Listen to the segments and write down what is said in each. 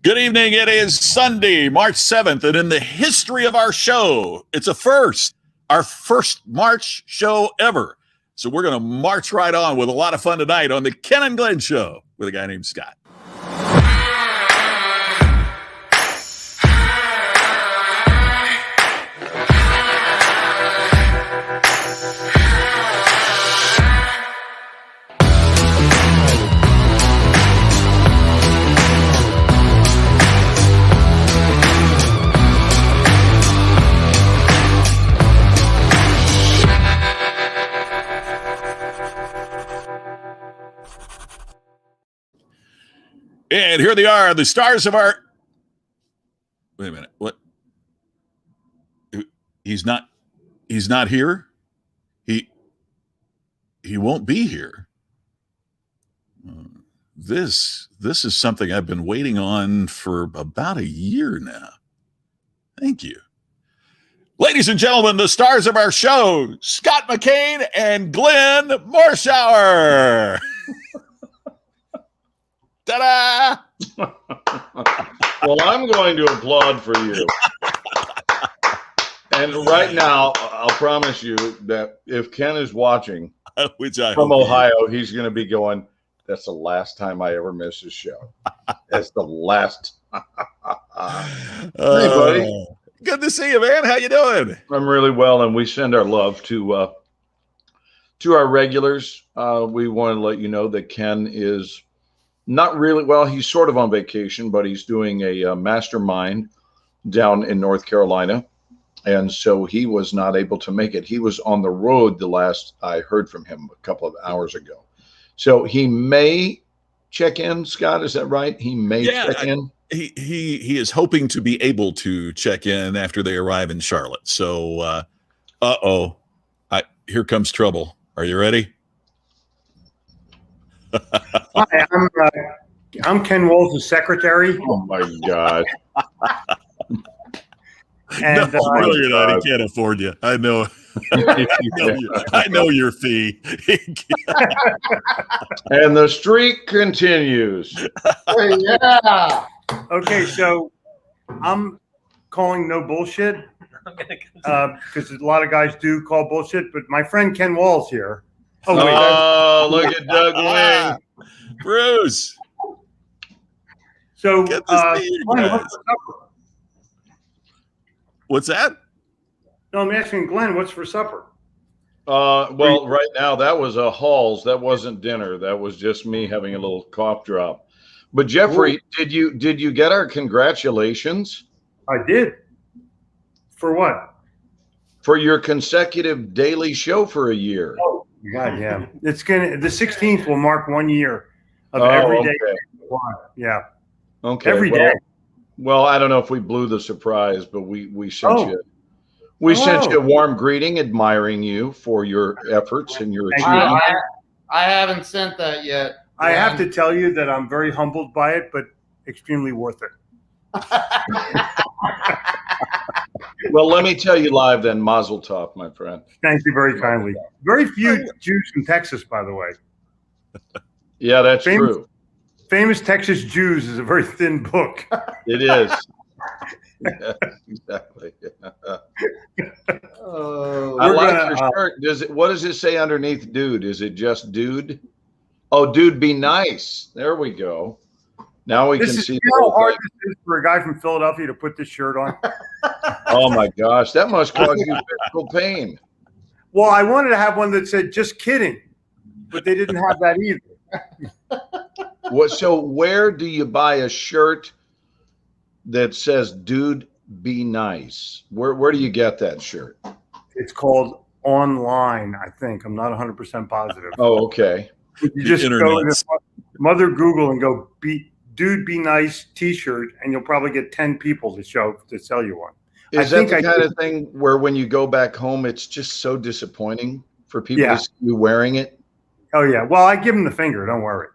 Good evening. It is Sunday, March 7th, and in the history of our show, it's a first, our first March show ever. So we're going to march right on with a lot of fun tonight on the Ken and Glenn Show with a guy named Scott. And here they are, the stars of our... Wait a minute. What? He's not here? He won't be here. This is something I've been waiting on for about a year now. Thank you. Ladies and gentlemen, the stars of our show, Scott McCain and Glenn Morshower. Ta-da! Well, I'm going to applaud for you. And right now, I'll promise you that if Ken is watching Which I from hope Ohio, he's going to be going, that's the last time I ever miss his show. That's the last. Hey, buddy. Good to see you, man. How you doing? I'm really well, and we send our love to our regulars. We want to let you know that Ken is not really, well, he's sort of on vacation, but he's doing a mastermind down in North Carolina. And so he was not able to make it. He was on the road the last I heard from him a couple of hours ago. So he may check in, Scott, is that right? He may check in. He is hoping to be able to check in after they arrive in Charlotte. So, here comes trouble. Are you ready? Hi, I'm Ken Walls' secretary. Oh my God. And no, you're not. He can't afford you. I know. I know your fee. And the streak continues. Yeah. Okay, so I'm calling no bullshit because a lot of guys do call bullshit, but my friend Ken Walls here. Oh, look at Doug Wing. Bruce. So, Good to see you Glenn, guys. what's for supper? What's that? No, I'm asking Glenn, what's for supper? Well, right now that was a Halls. That wasn't dinner. That was just me having a little cough drop. But Jeffrey, did you get our congratulations? I did. For what? For your consecutive daily show for a year. Oh, God, yeah. The 16th will mark 1 year of every day. Okay. Yeah. Okay. Every day. Well, I don't know if we blew the surprise, but we sent you. We sent you a warm greeting, admiring you for your efforts and your achievements. I haven't sent that yet. I have to tell you that I'm very humbled by it, but extremely worth it. Well, let me tell you live then, Mazel Tov, my friend. Thank you very kindly. Very few Jews in Texas, by the way. Yeah, that's true. Famous Texas Jews is a very thin book. It is. Yeah, exactly. I like your shirt. What does it say underneath dude? Is it just dude? Oh, dude, be nice. There we go. Now we can see. How hard this is for a guy from Philadelphia to put this shirt on. Oh my gosh, that must cause you physical pain. Well, I wanted to have one that said "just kidding," but they didn't have that either. So where do you buy a shirt that says "Dude, be nice"? Where do you get that shirt? It's called online, I think. I'm not 100% positive. Oh, okay. You just go to Mother Google and go "Dude, be nice" T-shirt, and you'll probably get 10 people to sell you one. Is that the kind of thing where when you go back home, it's just so disappointing for people to see you wearing it? Oh yeah. Well, I give them the finger. Don't worry.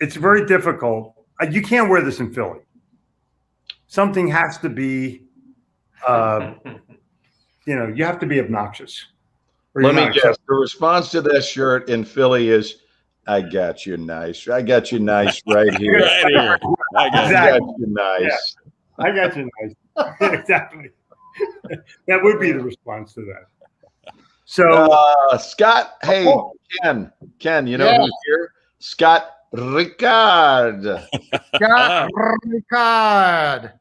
It's very difficult. You can't wear this in Philly. Something has to be, you have to be obnoxious. Or you're Let me not guess. accepting- The response to that shirt in Philly is, "I got you nice. I got you nice right here. Right here. I got I Exactly. got you nice." I got you nice. Exactly. That would be the response to that. So Scott, hey, Ken, you know Yeah. who's here? Scott Ricard. Scott Ricard.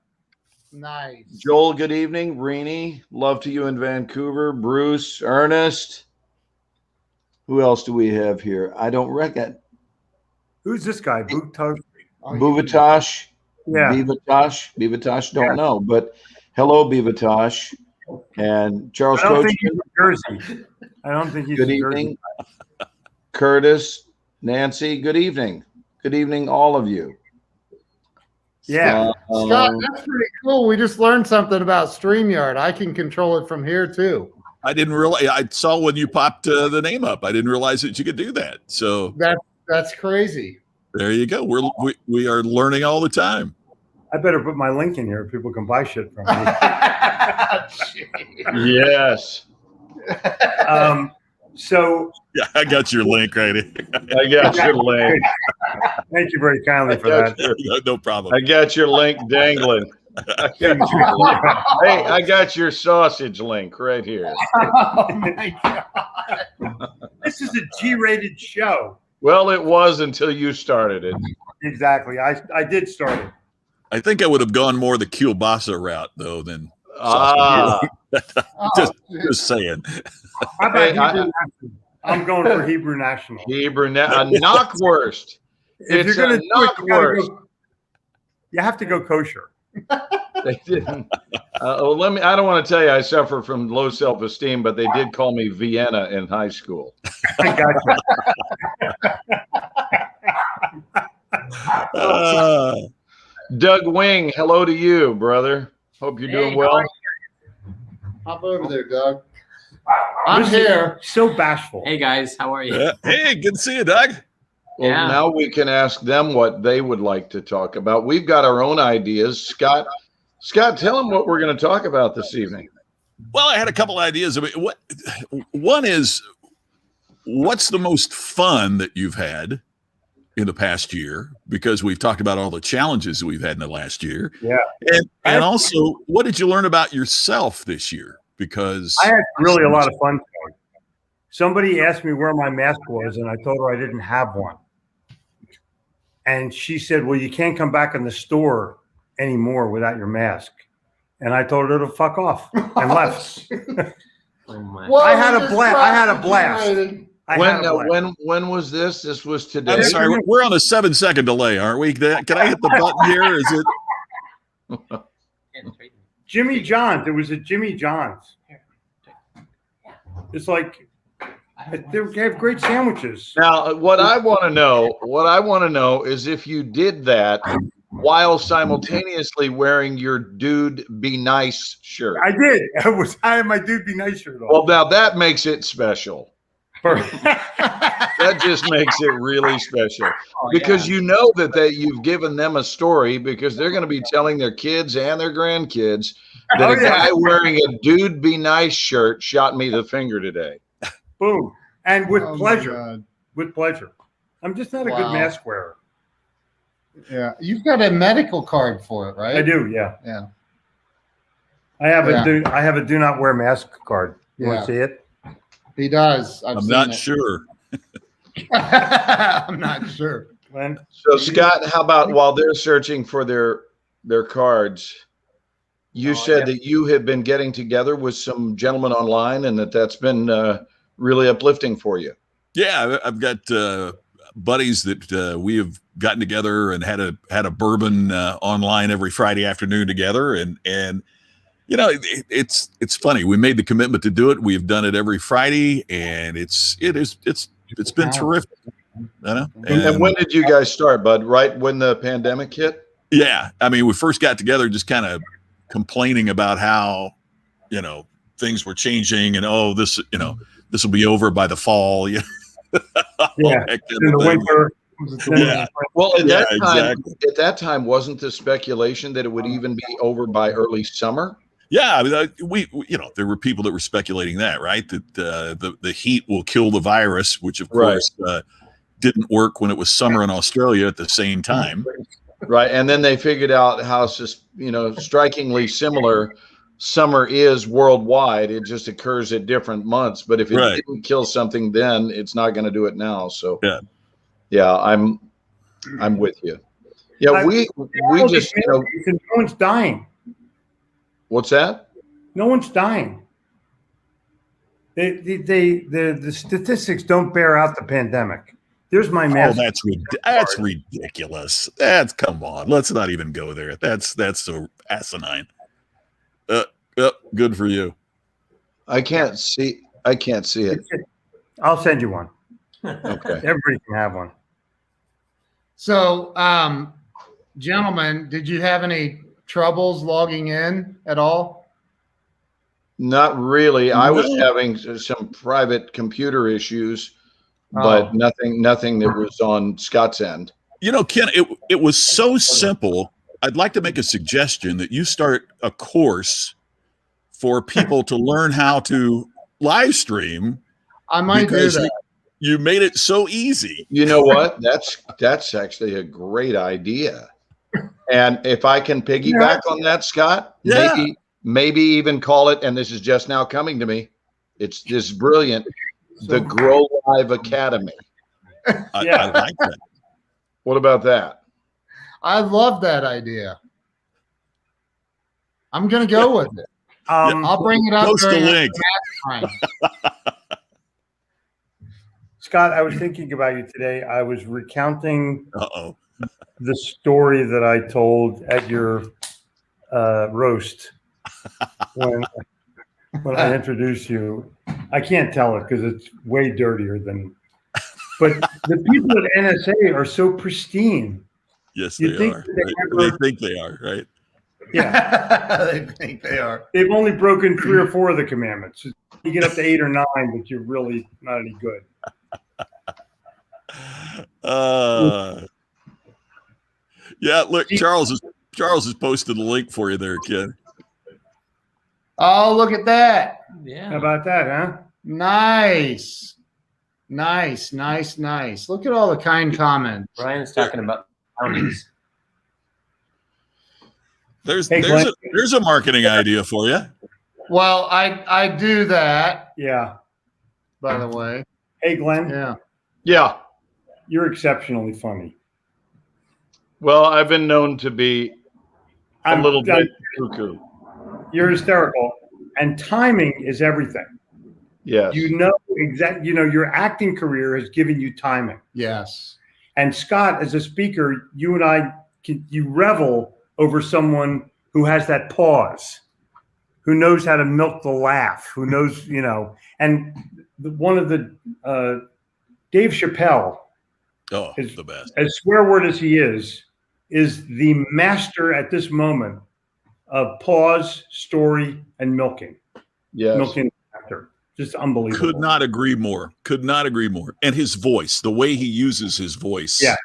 Nice. Joel, good evening. Renee, love to you in Vancouver. Bruce, Ernest. Who else do we have here? I don't reckon. who's this guy? Buvatosh? Buvatosh. Yeah. Bivatosh, don't know, but hello, Bivatosh. And Charles I don't Coach, think he's in Jersey. I don't think he's good in evening. Jersey. Curtis, Nancy, good evening. Good evening, all of you. Yeah. Scott, that's pretty cool. We just learned something about StreamYard. I can control it from here too. I didn't realize. I saw when you popped the name up. I didn't realize that you could do that. So That's crazy. there you go. We are learning all the time. I better put my link in here. People can buy shit from me. Yes, So Yeah, I got your link right here. I got your link. thank you very kindly for that. No problem. I got your link dangling. I got your link. Hey, I got your sausage link right here. Oh my God. This is a G-rated show. Well, it was until you started it. Exactly. I did start it. I think I would have gone more the kielbasa route though than Ah, Oh, just saying. How about Hey, Hebrew National? I'm going for Hebrew National. Hebrew, a knockwurst. If It's you're a going to do it, knockwurst. you have to go kosher. They didn't. Well, I don't want to tell you I suffer from low self-esteem, but they did call me Vienna in high school. I got you. Doug Wing, hello to you, brother. Hope you're doing Hey, well. hop over there, Doug. I'm Listen, here. So bashful. Hey guys, how are you? Hey, good to see you, Doug. Well, Yeah. now we can ask them what they would like to talk about. We've got our own ideas. Scott, tell them what we're going to talk about this evening. Well, I had a couple ideas. I mean, one is, what's the most fun that you've had in the past year? Because we've talked about all the challenges we've had in the last year. Yeah. And also, what did you learn about yourself this year? Because I had really a lot of fun. Somebody asked me where my mask was, and I told her I didn't have one. And she said, "Well, you can't come back in the store anymore without your mask." And I told her to fuck off and left. Oh my. Well, I had a we just blast. I had a got blast. situated. I had a blast. When was this? This was today. I'm sorry, we're on a 7-second delay, aren't we? Can I hit the button here? Is it? Jimmy John's. It was at Jimmy John's. It's like they have great sandwiches. Now, what I want to know is if you did that while simultaneously wearing your "Dude Be Nice" shirt. I did. I had my Dude Be Nice shirt on. Well, now that makes it special. That just makes it really special because you know that you've given them a story because they're going to be telling their kids and their grandkids that a guy wearing a "Dude Be Nice" shirt shot me the finger today. Boom. And with Oh my pleasure. God. With pleasure. I'm just not a Wow. good mask wearer. Yeah, you've got a medical card for it, right? I do, yeah. Yeah. I have Yeah. I have a do not wear mask card. You want Yeah. to see it? He does. I've I'm seen not it. sure. I'm not sure. Glenn? So, Scott, how about while they're searching for their cards, you said that you have been getting together with some gentlemen online and that's been really uplifting for you. Yeah, I've got buddies that we have gotten together and had a bourbon online every Friday afternoon together, and you know it's funny. We made the commitment to do it. We've done it every Friday, and it's been terrific. You know? And when did you guys start, Bud? Right when the pandemic hit? Yeah, I mean, we first got together just kind of complaining about how things were changing, and this will be over by the fall. Yeah. That kind In of the thing. winter. Yeah. Well, Yeah, at that time, wasn't the speculation that it would even be over by early summer? Yeah, I mean, there were people that were speculating that, right? That the heat will kill the virus, which of Right. course didn't work when it was summer in Australia at the same time. Right. And then they figured out how, strikingly similar summer is worldwide. It just occurs at different months. But if it Right. didn't kill something then, it's not going to do it now. So, Yeah. I'm with you. Yeah, we just, no one's dying. what's that? No one's dying. The statistics don't bear out the pandemic. There's my Oh, message. that's ridiculous. Come on. Let's not even go there. That's so asinine. Good for you. I can't see it. I'll send you one. Okay. Everybody can have one. So, gentlemen, did you have any troubles logging in at all? Not really. I was No. having some private computer issues, but nothing that was on Scott's end. Ken, it was so simple. I'd like to make a suggestion that you start a course for people to learn how to live stream. I might do because that. You made it so easy. You know what? That's actually a great idea. And if I can piggyback on that, Scott, Yeah. maybe even call it, and this is just now coming to me, it's just brilliant, the Grow Live Academy. I like that. What about that? I love that idea. I'm going to go with it. I'll bring it up. Post the during link. our time. Scott, I was thinking about you today. I was recounting Uh-oh. the story that I told at your roast when I introduced you. I can't tell it because it's way dirtier than. But the people at NSA are so pristine. Yes, You they think are. they They think they are, right? Yeah, They think they are. they've only broken 3 or 4 of the commandments. You get up to 8 or 9, but you're really not any good. Yeah, look, Charles has posted a link for you there, kid. Oh, look at that. How Yeah. about that, huh? Nice. Nice. Look at all the kind comments. Brian's talking about counties. Hey, There's a marketing idea for you. Well, I do that, Yeah. by the way. Hey, Glenn, Yeah. Yeah. you're exceptionally funny. Well, I've been known to be a little bit cuckoo. You're hysterical, and timing is everything. Yes. Your acting career has given you timing. Yes. And Scott, as a speaker, you and I, you revel over someone who has that pause, who knows how to milk the laugh, who knows, and one of the, Dave Chappelle, Oh, Is- the best. as swear word as he is the master at this moment of pause, story, and milking. Yes. Milking after. Just unbelievable. Could not agree more. And his voice, the way he uses his voice, Yeah.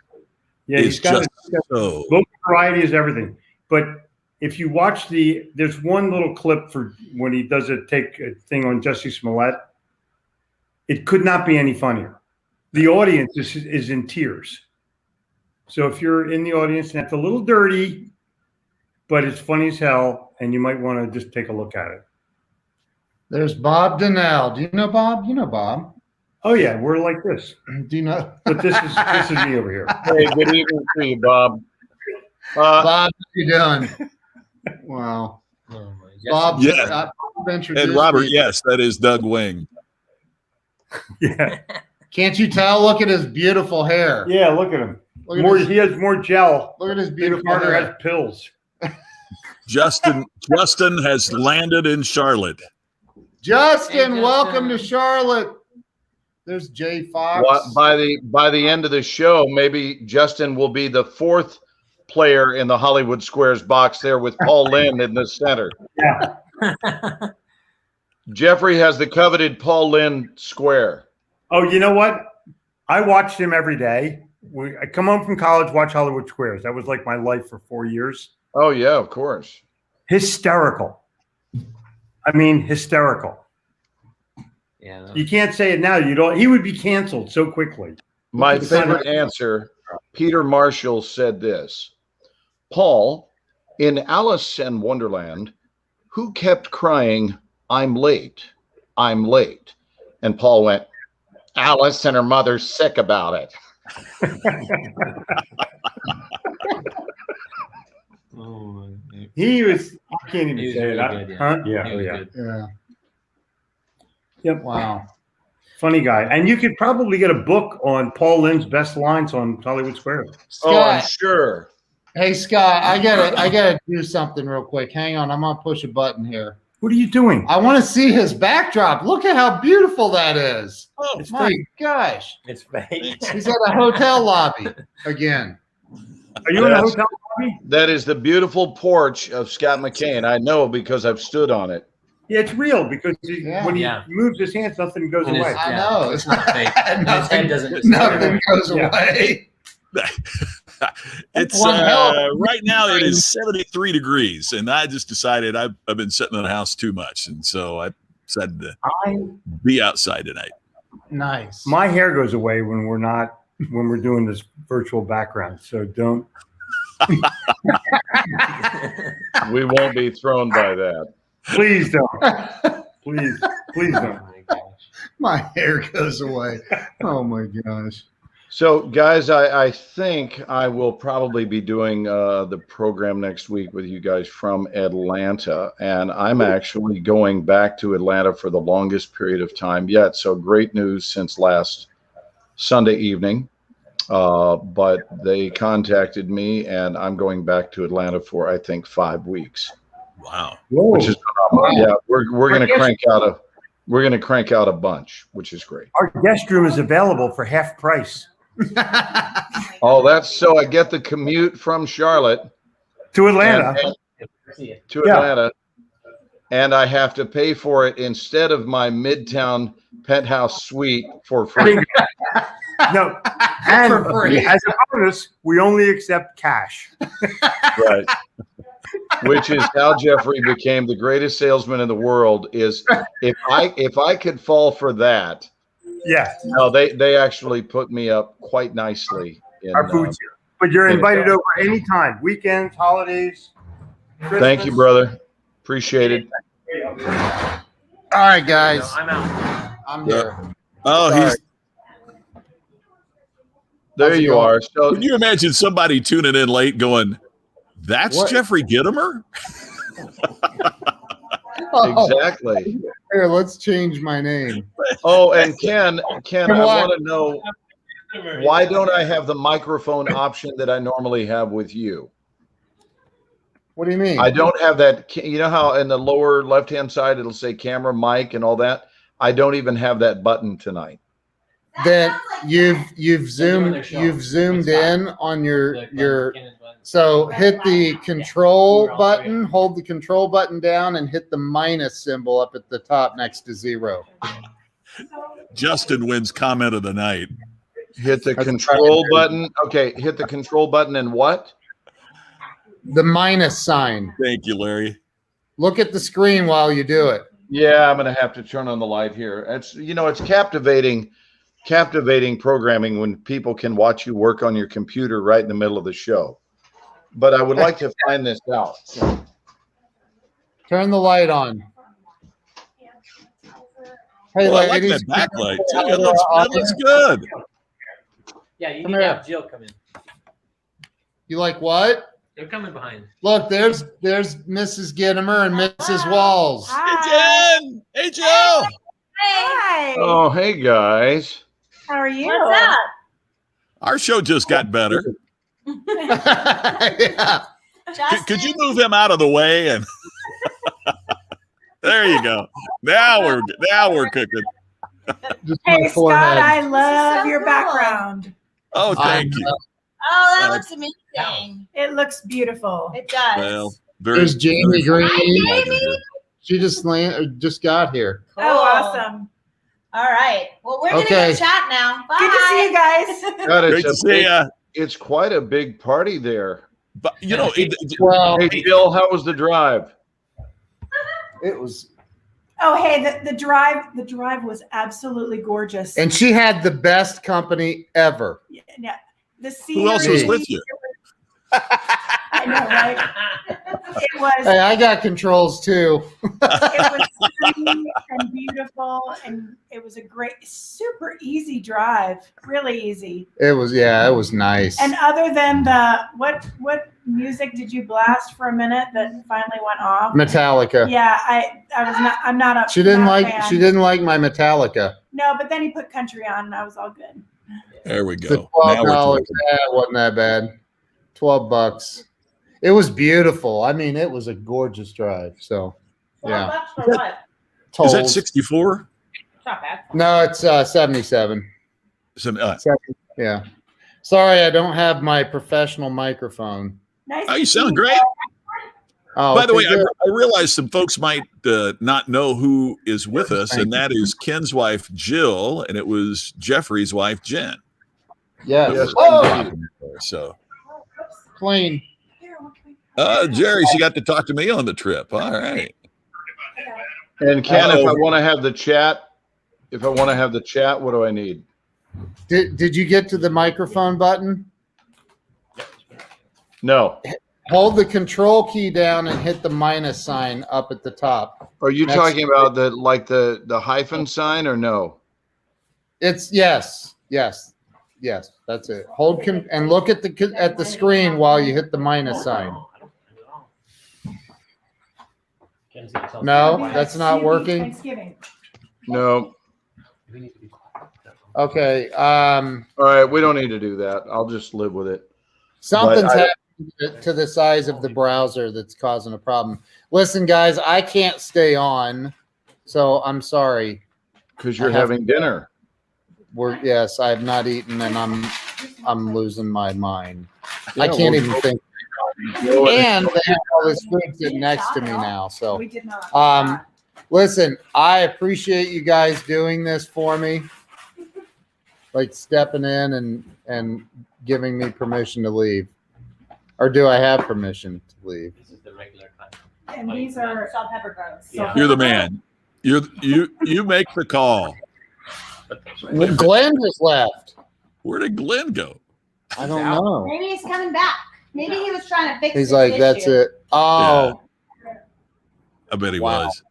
Yeah, is he's got just so. vocal variety is everything. But if you watch there's one little clip for when he does take a thing on Jussie Smollett. It could not be any funnier. The audience is in tears. So if you're in the audience and it's a little dirty, but it's funny as hell, and you might want to just take a look at it. There's Bob Donnell. Do you know Bob? You know Bob. Oh yeah, we're like this. Do you know But this is me over here. Hey, good evening to you, Bob. Bob? How you doing? Wow. Oh my Bob, Yeah. Bob introduced And Robert, me. yes, that is Doug Wing. Yeah. Can't you tell? Look at his beautiful hair. Yeah, look at him. Look at He has more gel. Look at his Than beautiful Carter hair. has pills. Justin has landed in Charlotte. Justin, Hey, welcome Justin. to Charlotte. There's Jay Fox. By the end of the show, maybe Justin will be the 4th player in the Hollywood Squares box there with Paul Lynn in the center. Yeah. Jeffrey has the coveted Paul Lynn square. Oh, you know what? I watched him every day. I come home from college, watch Hollywood Squares. That was like my life for 4 years. Oh yeah, of course. Hysterical. I mean, hysterical. Yeah. no. You can't say it now. You don't. He would be canceled so quickly. My Look at the favorite sign. answer, Peter Marshall said this. Paul, in Alice in Wonderland, who kept crying, "I'm late, I'm late"? And Paul went, Alice and her mother's sick about it. Oh, He was. I can't even He was say really it. good, yeah. Huh? Yeah. he Oh, was yeah. good. Yeah. Yep. Wow. Funny guy. And you could probably get a book on Paul Lynde's best lines on Hollywood Square. Oh, I'm Scott, sure. hey Scott, I gotta do something real quick. Hang on, I'm gonna push a button here. What are you doing? I want to see his backdrop. Look at how beautiful that is. Oh, It's My fake. gosh, It's fake. he's at a hotel lobby again. Are you in a Yes. hotel lobby? That is the beautiful porch of Scott McCain. I know because I've stood on it. Yeah, it's real because Yeah. when he Yeah. moves his hands, nothing goes And away. I know. It's not fake. And his Nothing- head doesn't disappear. Nothing goes Yeah. away. it's One hell of a right now it is 73 degrees, and I just decided I've been sitting in the house too much, and so I decided to be outside tonight. Nice. My hair goes away when we're doing this virtual background. So don't. We won't be thrown by that. Please don't. Please don't. Oh my gosh. My hair goes away. Oh my gosh. So, guys, I think I will probably be doing the program next week with you guys from Atlanta. And I'm actually going back to Atlanta for the longest period of time yet. So great news since last Sunday evening. But they contacted me, and I'm going back to Atlanta for, I think, 5 weeks, Wow. which is phenomenal. Wow. Yeah, we're going to crank out a bunch, which is great. Our guest room is available for half price Oh, that's so I get the commute from Charlotte to Atlanta. See it. to Yeah. Atlanta, and I have to pay for it instead of my Midtown penthouse suite for free. No, and For free. as a bonus, we only accept cash. Right. Which is how Jeffrey became the greatest salesman in the world. Is if I could fall for that. Yeah, No, they actually put me up quite nicely. In, our food's here, but you're there you invited go. over anytime, weekends, holidays. Thank you, brother. Appreciate it. All right, guys. No, I'm out. I'm here. Oh, Sorry. he's. There How's it you going? are. So Can you imagine somebody tuning in late going, "That's What? Jeffrey Gittimer"? Oh, exactly. here, let's change my name. Oh, and Ken, I Come on. want to know, why don't I have the microphone option that I normally have with you? What do you mean? I don't have that. You know how in the lower left-hand side it'll say camera, mic, and all that? I don't even have that button tonight. That you've doing zoomed their show. you've zoomed Let's in on your Look, McKinnon's button. so hit the control button, hold the control button down, and hit the minus symbol up at the top next to 0. Justin wins comment of the night. Hit the That's control right. button. Okay, hit the control button and what? The minus sign. Thank you, Larry. Look at the screen while you do it. Yeah, I'm gonna have to turn on the light here. It's captivating programming when people can watch you work on your computer right in the middle of the show. But I would like to find this out. Turn the light on. Hey, Well, I like ladies. that backlight too. It looks good. Yeah, you Come can here. have Jill come in. You like what? They're coming behind. Look, there's Mrs. Gittimer and Mrs. Walls. Hey, Jen. Hey, Joe. Hi. Oh, hey guys. How are you? What's up? Our show just got better. Yeah. Could you move him out of the way? And there you go. Now we're cooking. Just my Hey, Scott, forehead. I love So your cool. background. Oh, thank you. Oh, that Uh, looks amazing. It looks beautiful. It does. Well, very. There's Jamie Green. Hi, Jamie. She just got here. Cool. Oh, awesome. All right. Well, we're Okay. gonna go chat now. Bye. Good to see you guys. God, Great to see ya. it's quite a big party there. But Well, Hey, Jill, how was the drive? it was Oh, hey, the drive was absolutely gorgeous. And she had the best company ever. Yeah, the Who else was scenery- with you? I know, right? It was. Hey, I got controls too. It was sunny and beautiful, and it was a great, super easy drive. Really easy. It was nice. And other than the what music did you blast for a minute that finally went off? Metallica. Yeah, I'm not a. She didn't not a like fan. my Metallica. No, but then he put country on, and I was all good. There we The go. $12. Now we're talking. Yeah, it wasn't that bad. $12. It was beautiful. I mean, it was a gorgeous drive. So, yeah. $12 for what? Is that Tolls. 64? It's not bad. No, it's 77. Yeah. Sorry, I don't have my professional microphone. Nice. Oh, to you see sound great. Oh, By the way, okay, good. I realize some folks might not know who is with us, and that is Ken's wife, Jill, and it was Jeffrey's wife, Jen. Yes. Yes. Oh, So, clean. Here, what can we- Jerry, she got to talk to me on the trip. All right. And Ken, if I Uh-oh. want to have the chat, what do I need? Did you get to the microphone button? No. Hold the control key down and hit the minus sign up at the top. Are you Next. talking about the hyphen sign or no? It's yes. That's it. Hold and look at the screen while you hit the minus sign. No, that's not working. Thanksgiving. No. Okay. All right, we don't need to do that. I'll just live with it. Something's But I- happening to the size of the browser that's causing a problem. Listen, guys, I can't stay on, so I'm sorry. Because you're I have- having dinner. Yes, I have not eaten, and I'm losing my mind. I Yeah, can't well, even think. you know what? And they have all this food sitting next to me now. So, We did not. listen, I appreciate you guys doing this for me, like stepping in and giving me permission to leave. Or do I have permission to leave? This is the regular time. And these are. Salt, pepper, garlic. Yeah. You're the man. You make the call. Glenn just left. Where did Glenn go? I don't know. Maybe he's coming back. Maybe he was trying to fix He's this like, that's issue. it. Oh, I bet he Wow. was.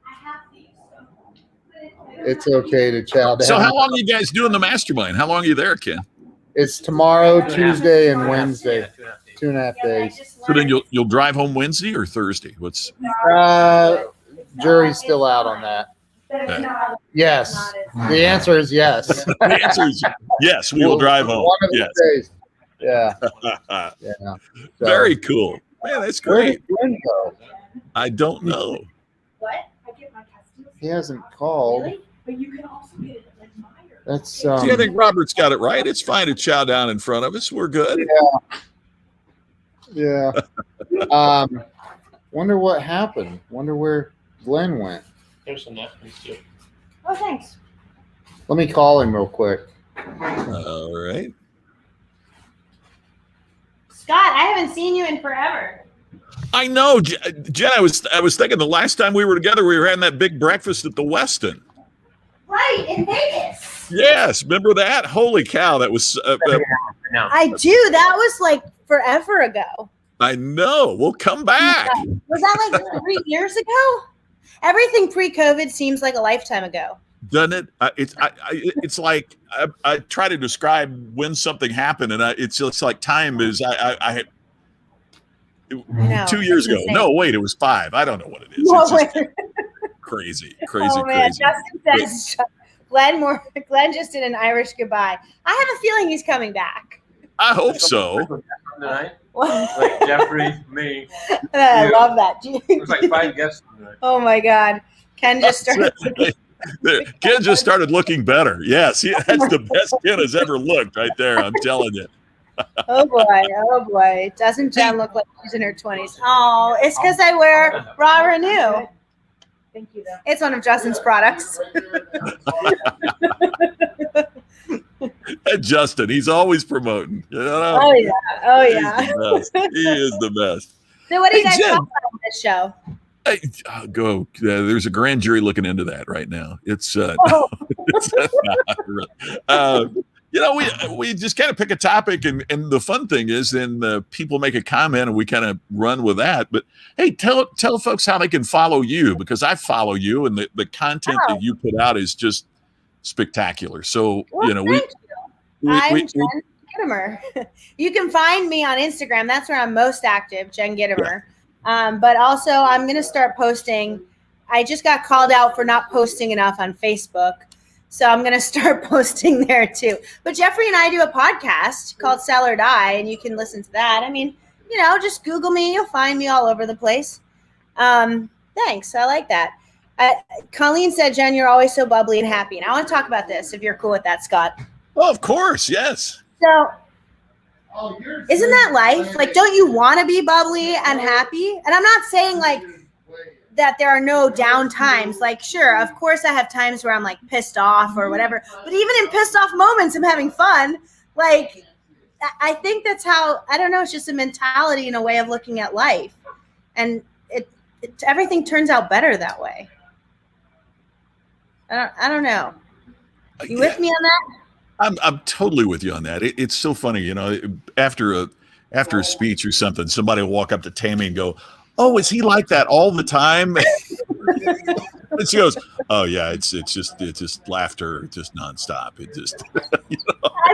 I have these, so. it's okay to chow down. So how long are you guys doing the mastermind? How long are you there, Ken? It's tomorrow, 2.5 Tuesday, and Yeah, Wednesday. 2.5 days. 2.5 days. So then you'll drive home Wednesday or Thursday? What's Jury's still out on that. Yes. The answer is yes. the answer is yes, we will drive home. One of these Yes. days. Yeah. Yeah. So, Very cool. Man, that's where great. did Glenn go? I don't know. What? I get my customs, He hasn't called. Really? but you can also get it like Meyer. That's See, I think Robert's got it right. It's fine to chow down in front of us. We're good. yeah. Wonder what happened. Wonder where Glenn went. Here's some napkins too. Oh, thanks. Let me call him real quick. All right. Scott, I haven't seen you in forever. I know, Jen. I was thinking the last time we were together, we were having that big breakfast at the Westin. Right, in Vegas. Yes, remember that? Holy cow, that was. Now, I do. That was like forever ago. I know. We'll come back. Was that like 3 years ago? Everything pre-COVID seems like a lifetime ago. Doesn't it? It's like I try to describe when something happened, and it's like time is. I had know, 2 years it's ago. insane. No, wait, it was 5. I don't know what it is. No It's just way. crazy. Oh man, Justin says Glenn just did an Irish goodbye. I have a feeling he's coming back. I hope so. tonight, I like Jeffrey, me. love that. There's like 5 guests tonight. Oh my God, Ken just started. Ken just started looking better. Yes, that's the best Ken has ever looked right there. I'm telling you. Oh boy. Doesn't Jen look like she's in her 20s? Oh, it's because I wear Raw Renew. Thank you, though. It's one of Justin's products. And Justin, he's always promoting. You know? Oh yeah. He's the best. He is the best. So what do you Hey, guys Jen. talk about on this show? I'll go. There's a grand jury looking into that right now. It's, Oh. it's not really. We just kind of pick a topic, and the fun thing is then people make a comment and we kind of run with that. But hey, tell folks how they can follow you, because I follow you and the content that you put out is just spectacular. So Well, you know we I'm we- Jen Gittimer. You can find me on Instagram. That's where I'm most active, Jen Gittimer. But also, I'm going to start posting. I just got called out for not posting enough on Facebook. So I'm going to start posting there too. But Jeffrey and I do a podcast called Sell or Die, and you can listen to that. I mean, just Google me. You'll find me all over the place. Thanks. I like that. Colleen said, Jen, you're always so bubbly and happy. And I want to talk about this, if you're cool with that, Scott. Oh, of course, yes. So isn't that life? Like, don't you want to be bubbly and happy? And I'm not saying like that there are no down times. Like, sure, of course I have times where I'm like pissed off or whatever. But even in pissed off moments, I'm having fun. Like, I think that's how, I don't know, it's just a mentality and a way of looking at life. And everything turns out better that way. I don't know. You with me on that? I'm totally with you on that. It's so funny, after a speech or something, somebody will walk up to Tammy and go, "Oh, is he like that all the time?" And she goes, "Oh yeah, it's just laughter, just nonstop. It just." I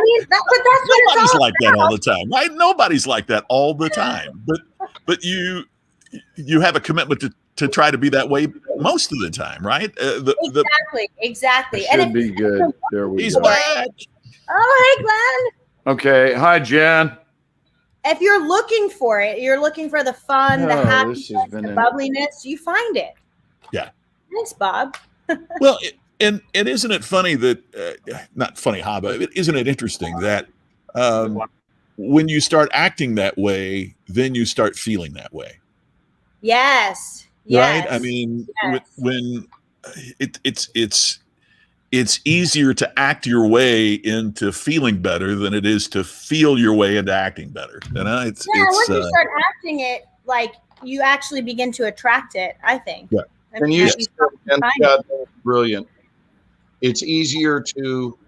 mean, that's what Nobody's it's all like that all the time, right? Nobody's like that all the time. But you have a commitment to try to be that way most of the time, right? Exactly. Should And be good. There we He's go. back. oh, hey, Glenn. Okay. Hi, Jen. If you're looking for it, you're looking for the fun, the Oh, happiness, this has been the an- bubbliness, you find it. Yeah. Thanks, Bob. Well, and isn't it funny that not funny, but isn't it interesting that when you start acting that way, then you start feeling that way, Yes. right? I mean, Yes. when it's easier to act your way into feeling better than it is to feel your way into acting better. It's once you start acting it, like you actually begin to attract it, I think. Yeah. I mean, And you as said, start to and find Scott, it. that was brilliant. It's easier to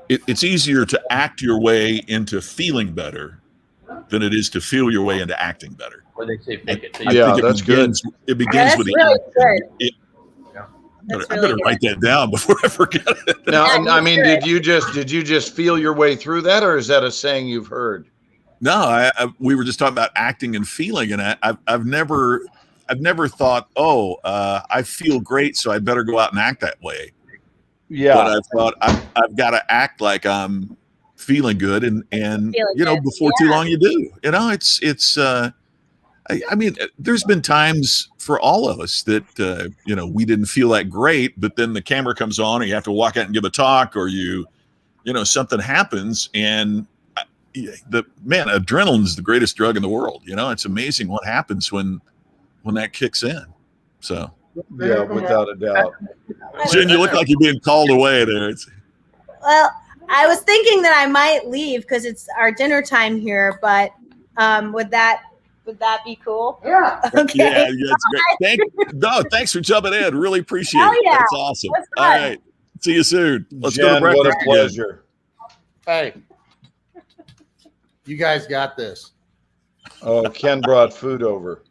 it's easier to act your way into feeling better than it is to feel your way into acting better. Or they say fake it. I Yeah, think it that's begins, It begins That's with the really action. good. That's I really better good. write that down before I forget it. now. Yeah, And I mean, sure. did you just feel your way through that, or is that a saying you've heard? No, we were just talking about acting and feeling, and I've never thought, I feel great, so I better go out and act that way. Yeah. But I've thought I've got to act like I'm feeling good, and Feeling good. before too long you do. It's I mean, there's been times for all of us that we didn't feel that great, but then the camera comes on and you have to walk out and give a talk, or something happens, and adrenaline's the greatest drug in the world. It's amazing what happens when that kicks in. So, Yeah, without a doubt. Jen, you look like you're being called away there. Well, I was thinking that I might leave because it's our dinner time here, but would that be cool? Yeah. Okay. Yeah, that's great. Thanks for jumping in. Really appreciate Hell it. yeah. That's awesome. What's All fun? right. See you soon. Let's go to Jen, what breakfast a again. pleasure. Hey, you guys got this. Oh, Ken brought food over.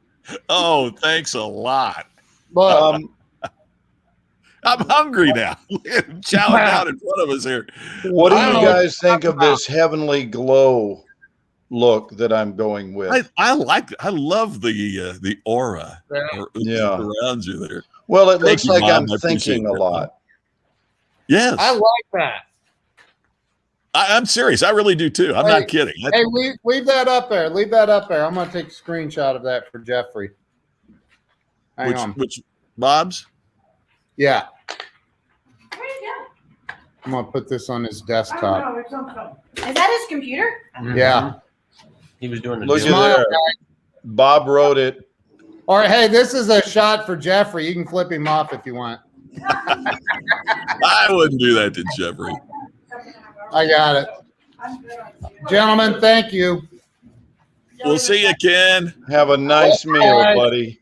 Oh, thanks a lot. Look, I'm hungry now. Chowing down in front of us here. What do I you don't know guys think of this heavenly glow look that I'm going with? I love the aura Yeah. around you there. Well, it Thank looks you, like Bob. I'm I appreciate thinking a that. lot. Yes. I like that. I'm serious. I really do too. I'm not kidding. Hey, leave that up there. Leave that up there. I'm going to take a screenshot of that for Jeffrey. Hang on. Which Bob's? Yeah, Where'd it go? I'm going to put this on his desktop. Oh, it's on phone. Is that his computer? Yeah. He was doing the Look deal. at Smile, there. guy. Bob wrote it. Or hey, this is a shot for Jeffrey. You can flip him off if you want. I wouldn't do that to Jeffrey. I got it. Gentlemen, thank you. We'll see you, Ken. Have a nice meal, Bye. buddy.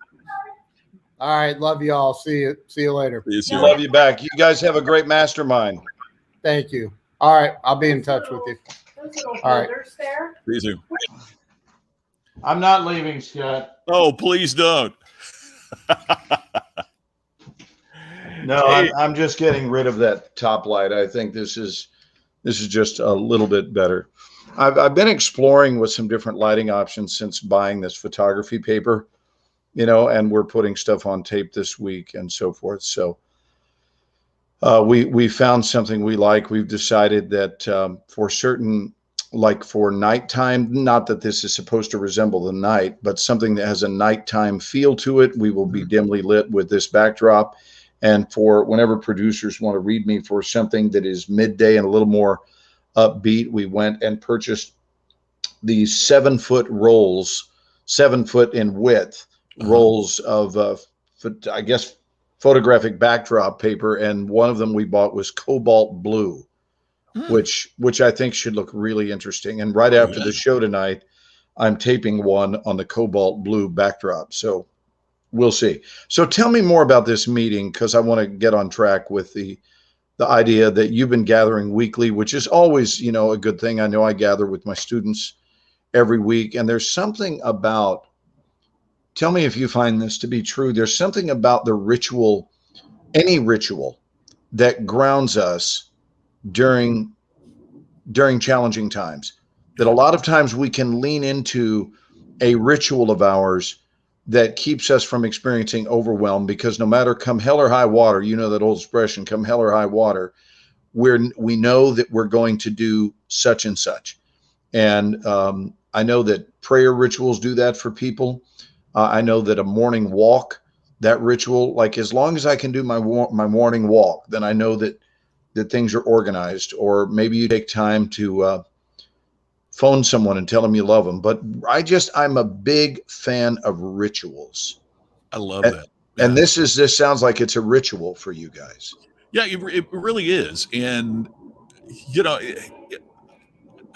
All right. Love you all. See you later. See you soon. Love you back. You guys have a great mastermind. Thank you. All right. I'll be in touch with you. Those little All right. builders there. See you soon. I'm not leaving, Scott. Oh, please don't. No, Hey. I'm just getting rid of that top light. I think this is just a little bit better. I've been exploring with some different lighting options since buying this photography paper, and we're putting stuff on tape this week and so forth. So we found something we like. We've decided that for certain, like for nighttime, not that this is supposed to resemble the night, but something that has a nighttime feel to it, we will be dimly lit with this backdrop. And for whenever producers want to read me for something that is midday and a little more upbeat, we went and purchased these 7-foot rolls, 7 foot in width rolls of, I guess, photographic backdrop paper. And one of them we bought was cobalt blue, which I think should look really interesting. And right after the show tonight, I'm taping one on the cobalt blue backdrop. So we'll see. So tell me more about this meeting, because I want to get on track with the idea that you've been gathering weekly, which is always, a good thing. I know I gather with my students every week, and there's something about, tell me if you find this to be true. There's something about the ritual, any ritual that grounds us during challenging times, that a lot of times we can lean into a ritual of ours that keeps us from experiencing overwhelm, because no matter come hell or high water, that old expression, come hell or high water, we know that we're going to do such and such. And I know that prayer rituals do that for people. I know that a morning walk, that ritual, like as long as I can do my morning walk, then I know that things are organized. Or maybe you take time to phone someone and tell them you love them. But I'm a big fan of rituals. I love that. And this sounds like it's a ritual for you guys. Yeah, it really is. And,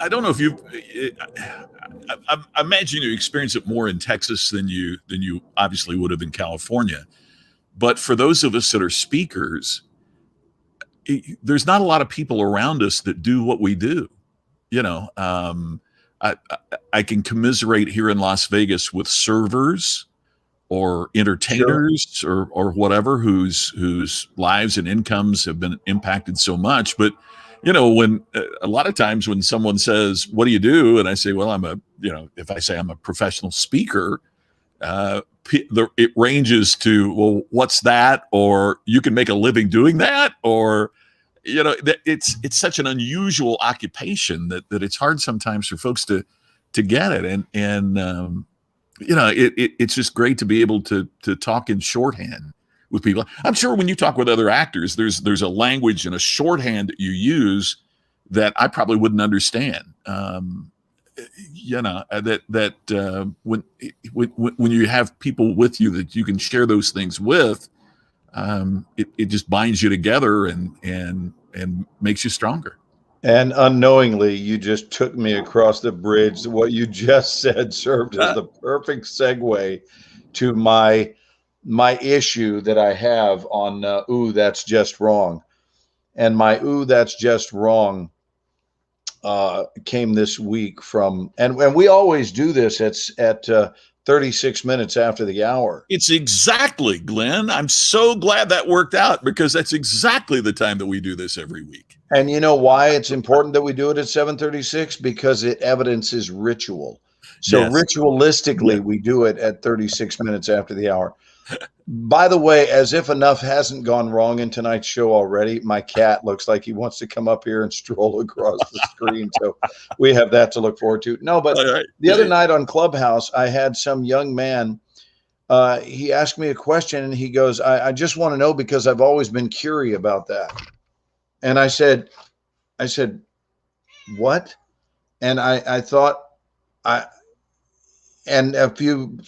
I don't know if I imagine you experience it more in Texas than you obviously would have in California. But for those of us that are speakers, there's not a lot of people around us that do what we do. I can commiserate here in Las Vegas with servers or entertainers or whatever whose lives and incomes have been impacted so much. But when a lot of times when someone says, "What do you do?" and I say, "Well, if I say I'm a professional speaker," it ranges to, "Well, what's that?" Or "You can make a living doing that," or it's such an unusual occupation that it's hard sometimes for folks to get it. And it's just great to be able to talk in shorthand with people. I'm sure when you talk with other actors, there's a language and a shorthand that you use that I probably wouldn't understand. When you have people with you that you can share those things with, it just binds you together and makes you stronger. And unknowingly, you just took me across the bridge. What you just said served as the perfect segue to my issue that I have on Ooh, That's Just Wrong. And my Ooh, That's Just Wrong came this week from, and we always do this at 36 minutes after the hour. It's exactly, Glenn. I'm so glad that worked out, because that's exactly the time that we do this every week. And you know why it's important that we do it at 7:36? Because it evidences ritual. So Yes. ritualistically, we do it at 36 minutes after the hour. By the way, as if enough hasn't gone wrong in tonight's show already, my cat looks like he wants to come up here and stroll across the screen. So we have that to look forward to. No, but the other night on Clubhouse, I had some young man. He asked me a question and he goes, I just want to know because I've always been curious about that. And I said, what? And I thought, and a few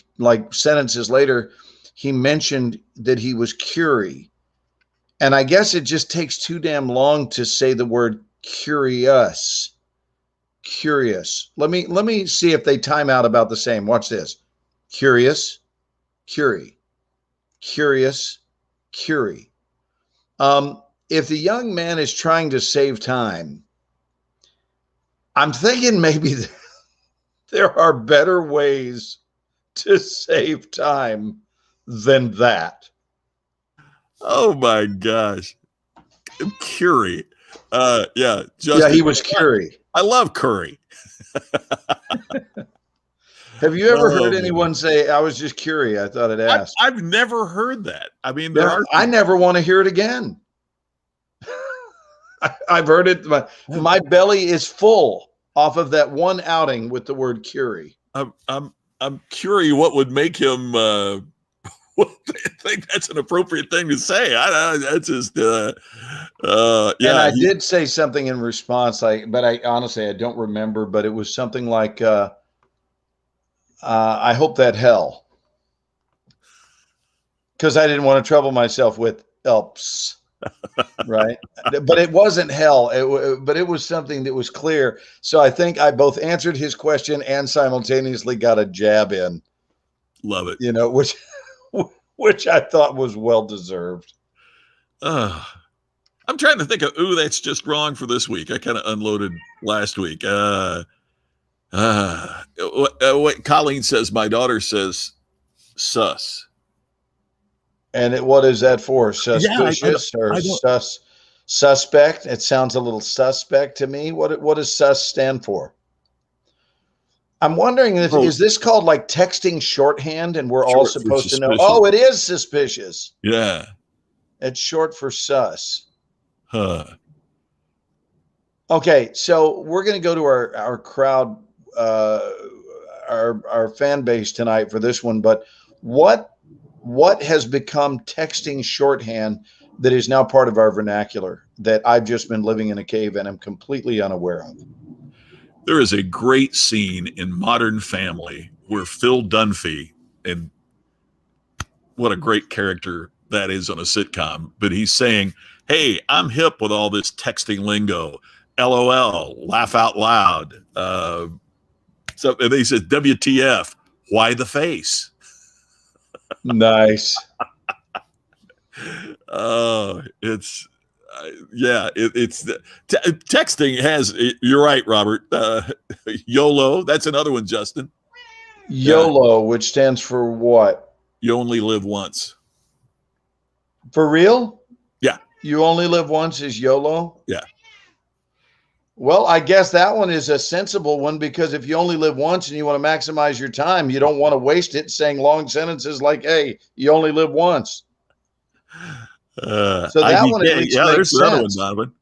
sentences later, he mentioned that he was curious. And I guess it just takes too damn long to say the word curious. Curious. Let me see if they time out about the same. Watch this. Curious, curie. curious, curie. If the young man is trying to save time, I'm thinking maybe there are better ways to save time than that. Oh my gosh. Curry. Yeah. Yeah, Justin, he was curie. I love curry. Have you ever Oh, heard man. anyone say, I was just curie? I thought I'd ask. I've never heard that. I mean, there are. I never want to hear it again. I've heard it. My belly is full off of that one outing with the word curie. I'm curious what would make him think that's an appropriate thing to say. That's just yeah. And I did say something in response, but I honestly I don't remember, but it was something like I hope that hell. Because I didn't want to trouble myself with elps. Right. But it wasn't hell. But it was something that was clear. So I think I both answered his question and simultaneously got a jab in. Love it. You know, which I thought was well deserved. I'm trying to think of that's just wrong for this week. I kind of unloaded last week. What Colleen says, my daughter says sus. And what is that for? Suspicious or suspect? It sounds a little suspect to me. What does sus stand for? I'm wondering if is this called like texting shorthand, and we're all supposed to know? Oh, it is suspicious. Yeah, it's short for sus. Huh. Okay, so we're going to go to our crowd, our fan base tonight for this one. But what has become texting shorthand that is now part of our vernacular that I've just been living in a cave and am completely unaware of? There is a great scene in Modern Family where Phil Dunphy, and what a great character that is on a sitcom, but he's saying, hey, I'm hip with all this texting lingo, LOL, laugh out loud. So and he says, WTF, why the face? Nice. Oh, it's texting has. You're right, Robert. YOLO. That's another one, Justin. YOLO, which stands for what? You only live once. For real? Yeah. You only live once is YOLO? Yeah. Well, I guess that one is a sensible one, because if you only live once and you want to maximize your time, you don't want to waste it saying long sentences like, hey, you only live once. So that IDK, one at least there's makes another one, sense. Donovan.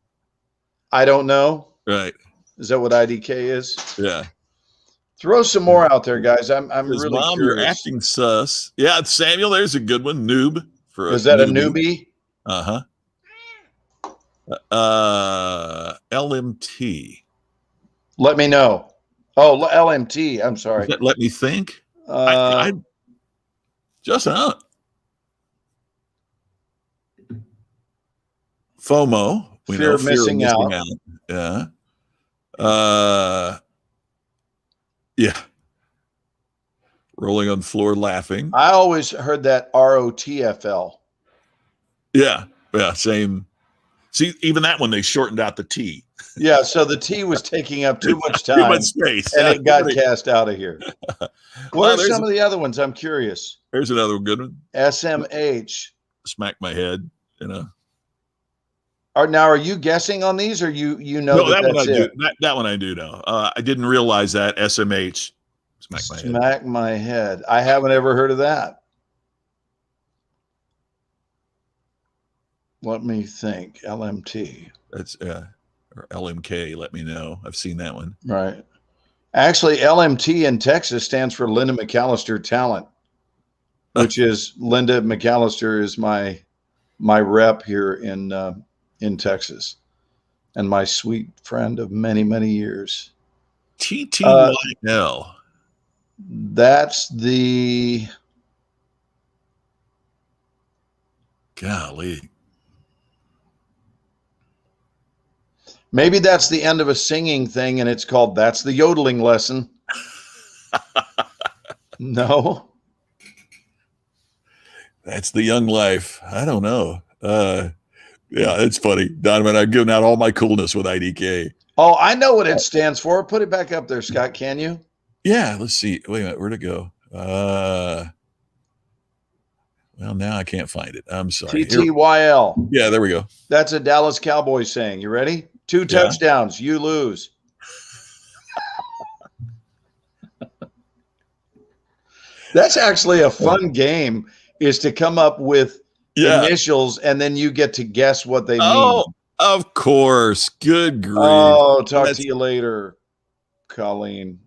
I don't know. Right. Is that what IDK is? Yeah. Throw some more out there, guys. I'm His really mom, curious. you're acting sus. Yeah, Samuel, there's a good one. Noob. Is that a newbie? Uh-huh. LMT. Let me know. Oh, LMT. I'm sorry. Let me think. I just out. FOMO. We Fear know of missing out. Yeah. Yeah. Rolling on the floor laughing. I always heard that ROTFL. Yeah. Yeah. Same. See, even that one, they shortened out the T. Yeah, so the T was taking up too much time. Too much space. And it got cast out of here. What are some of the other ones? I'm curious. There's another good one. SMH. Smack my head, you know. Are you guessing on these, or you know No, that one that's I it? do. That one I do know. I didn't realize that SMH. Smack my head. Smack my head. I haven't ever heard of that. Let me think. LMT. That's or LMK. Let me know. I've seen that one. Right. Actually, LMT in Texas stands for Linda McAllister Talent, which is Linda McAllister is my rep here in Texas, and my sweet friend of many, many years. TTYL. That's the Golly. maybe that's the end of a singing thing, and it's called That's the Yodeling Lesson. No. That's the young life. I don't know. Yeah, it's funny. Donovan, I've given out all my coolness with IDK. Oh, I know what it stands for. Put it back up there, Scott. Can you? Yeah, let's see. Wait a minute. Where'd it go? Well, now I can't find it. I'm sorry. Here- TTYL. Yeah, there we go. That's a Dallas Cowboys saying. You ready? 2 Yeah. touchdowns. You lose. That's actually a fun game, is to come up with Yeah. initials and then you get to guess what they Oh, mean. of course. Good grief. Oh, talk That's- to you later, Colleen.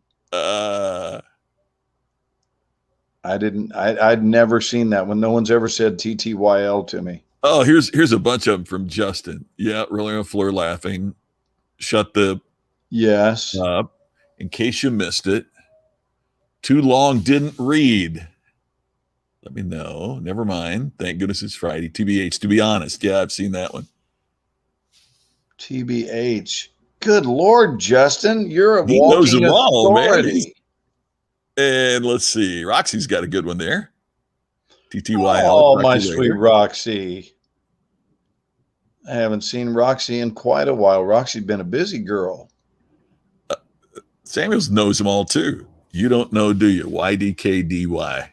I'd never seen that one. No one's ever said TTYL to me. Oh, here's a bunch of them from Justin. Yeah, rolling on the floor laughing. Shut the Yes. up. In case you missed it. Too long, didn't read. Let me know. Never mind. Thank goodness it's Friday. TBH, to be honest. Yeah, I've seen that one. TBH. Good Lord, Justin. You're a He knows walking them all, man. authority. And let's see. Roxy's got a good one there. TTYL. Oh, talk my to you sweet later. Roxy. I haven't seen Roxy in quite a while. Roxy's been a busy girl. Samuels knows them all too. You don't know, do you? YDKDY.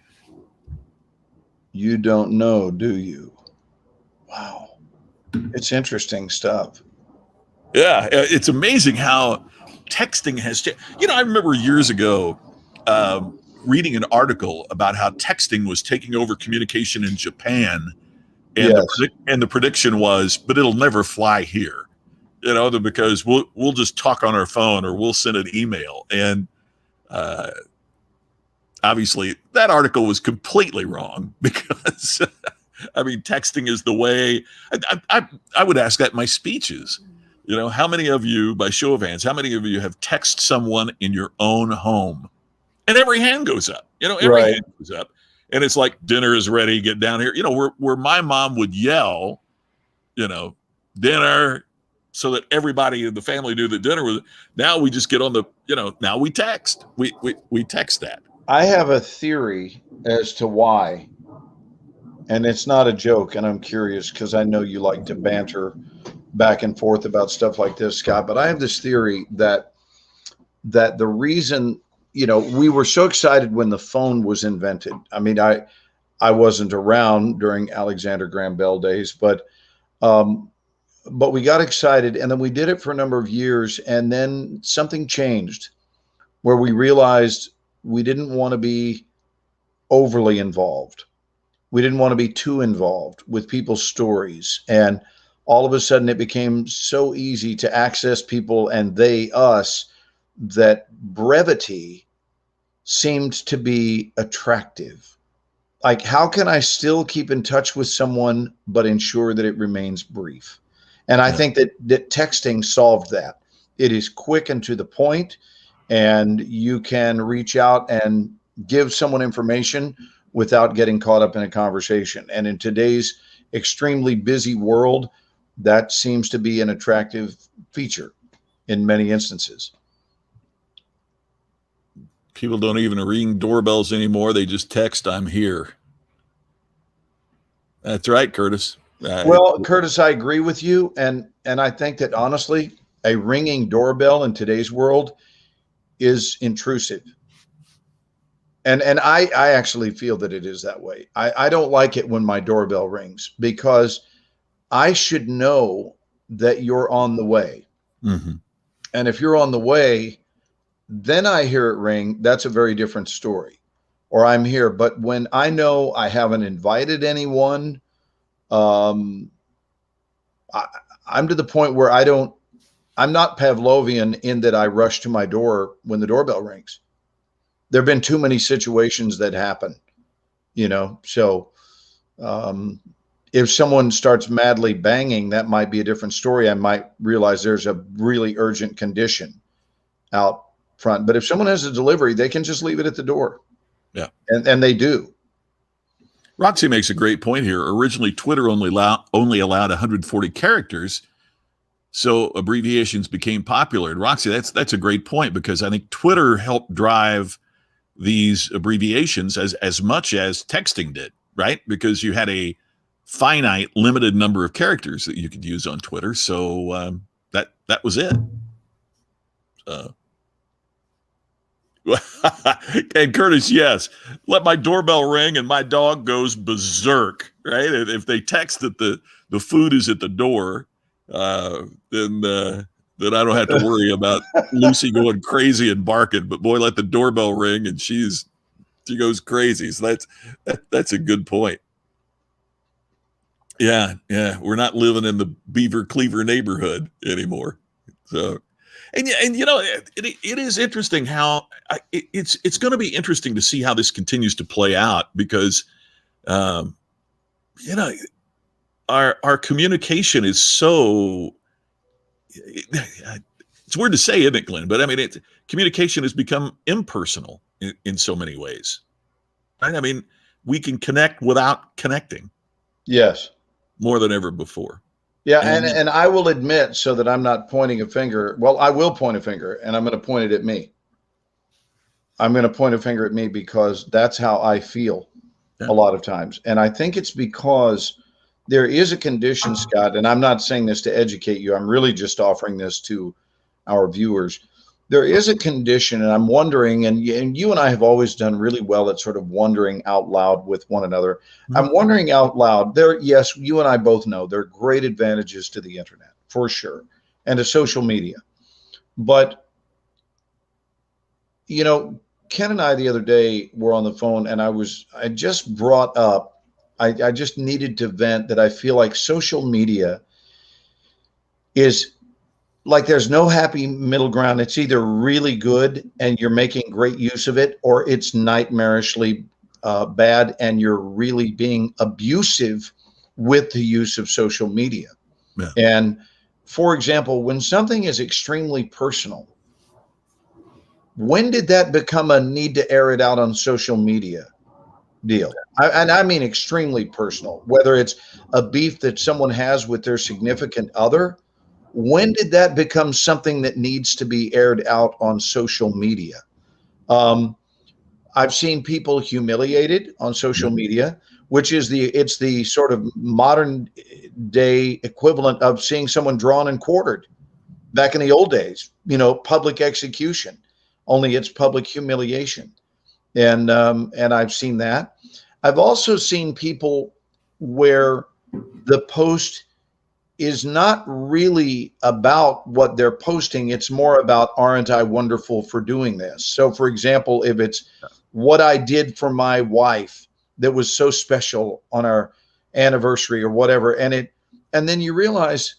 You don't know, do you? Wow. It's interesting stuff. Yeah, it's amazing how texting has changed. You know, I remember years ago reading an article about how texting was taking over communication in Japan, and Yes. the prediction was, but it'll never fly here. You know, because we'll just talk on our phone or we'll send an email, and obviously that article was completely wrong because I mean, texting is the way. I would ask that in my speeches. You know, how many of you, by show of hands, how many of you have texted someone in your own home? And every hand goes up. You know, every Right. hand goes up. And it's like, dinner is ready, get down here. You know, where my mom would yell, you know, dinner, so that everybody in the family knew that dinner was. Now we just get on the, you know, now we text. We text that. I have a theory as to why. And it's not a joke, and I'm curious because I know you like to banter back and forth about stuff like this, Scott. But I have this theory that the reason, you know, we were so excited when the phone was invented. I mean, I wasn't around during Alexander Graham Bell days, but we got excited, and then we did it for a number of years, and then something changed where we realized we didn't want to be overly involved. We didn't want to be too involved with people's stories. And all of a sudden it became so easy to access people and they, us, that brevity seemed to be attractive. Like, how can I still keep in touch with someone, but ensure that it remains brief? And I think that texting solved that. It is quick and to the point, and you can reach out and give someone information without getting caught up in a conversation. And in today's extremely busy world, that seems to be an attractive feature in many instances. People don't even ring doorbells anymore. They just text, I'm here. That's right, Curtis. Well, Curtis, I agree with you. And I think that honestly, a ringing doorbell in today's world is intrusive. And I actually feel that it is that way. I don't like it when my doorbell rings because I should know that you're on the way. Mm-hmm. And if you're on the way, then I hear it ring. That's a very different story. Or I'm here. But when I know I haven't invited anyone, I'm to the point where I'm not Pavlovian in that I rush to my door when the doorbell rings. There have been too many situations that happen, you know. So if someone starts madly banging, that might be a different story. I might realize there's a really urgent condition out front. But if someone has a delivery, they can just leave it at the door. Yeah. And they do. Roxy makes a great point here. Originally, Twitter only allowed 140 characters, so abbreviations became popular. And Roxy, that's a great point because I think Twitter helped drive these abbreviations as much as texting did. right? Because you had a finite, limited number of characters that you could use on Twitter. So that was it. And Curtis, yes, let my doorbell ring and my dog goes berserk, right? And if they text that the food is at the door, then I don't have to worry about Lucy going crazy and barking. But boy, let the doorbell ring and she goes crazy. So that's a good point. Yeah, we're not living in the Beaver Cleaver neighborhood anymore. So. And you know, it is interesting how it's going to be interesting to see how this continues to play out because, you know, our communication is so. It's weird to say, isn't it, Glenn? But I mean, communication has become impersonal in so many ways. Right? I mean, we can connect without connecting. Yes. More than ever before. Yeah, and I will admit, so that I'm not pointing a finger. Well, I will point a finger, and I'm going to point it at me. I'm going to point a finger at me because that's how I feel a lot of times. And I think it's because there is a condition, Scott, and I'm not saying this to educate you. I'm really just offering this to our viewers. There is a condition, and I'm wondering, and you and I have always done really well at sort of wondering out loud with one another. Mm-hmm. I'm wondering out loud. Yes, you and I both know there are great advantages to the internet, for sure, and to social media. But, you know, Ken and I the other day were on the phone, and I just brought up, I just needed to vent that I feel like social media is like there's no happy middle ground. It's either really good and you're making great use of it, or it's nightmarishly bad and you're really being abusive with the use of social media. Yeah. And for example, when something is extremely personal, when did that become a need to air it out on social media deal? I mean extremely personal, whether it's a beef that someone has with their significant other. When did that become something that needs to be aired out on social media? I've seen people humiliated on social media, which is it's the sort of modern day equivalent of seeing someone drawn and quartered back in the old days, you know, public execution, only it's public humiliation. And I've seen that. I've also seen people where the post is not really about what they're posting. It's more about, aren't I wonderful for doing this? So for example, if it's what I did for my wife that was so special on our anniversary or whatever, and then you realize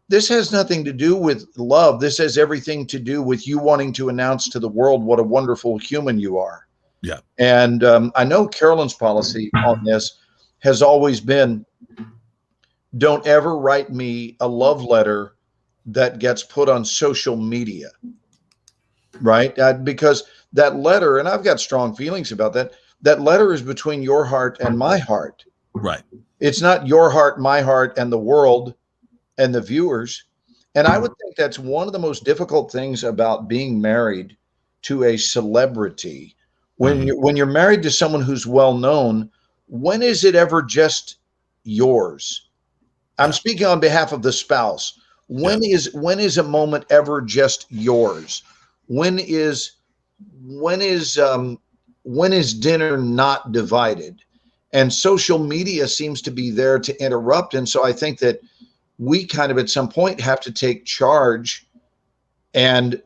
this has nothing to do with love. This has everything to do with you wanting to announce to the world what a wonderful human you are. Yeah. And I know Carolyn's policy on this has always been, don't ever write me a love letter that gets put on social media, right? Because that letter, and I've got strong feelings about that, that letter is between your heart and my heart. Right. It's not your heart, my heart, and the world and the viewers. And I would think that's one of the most difficult things about being married to a celebrity. When you're married to someone who's well known, when is it ever just yours? I'm speaking on behalf of the spouse. When is a moment ever just yours? When is dinner not divided? And social media seems to be there to interrupt. And so I think that we kind of at some point have to take charge and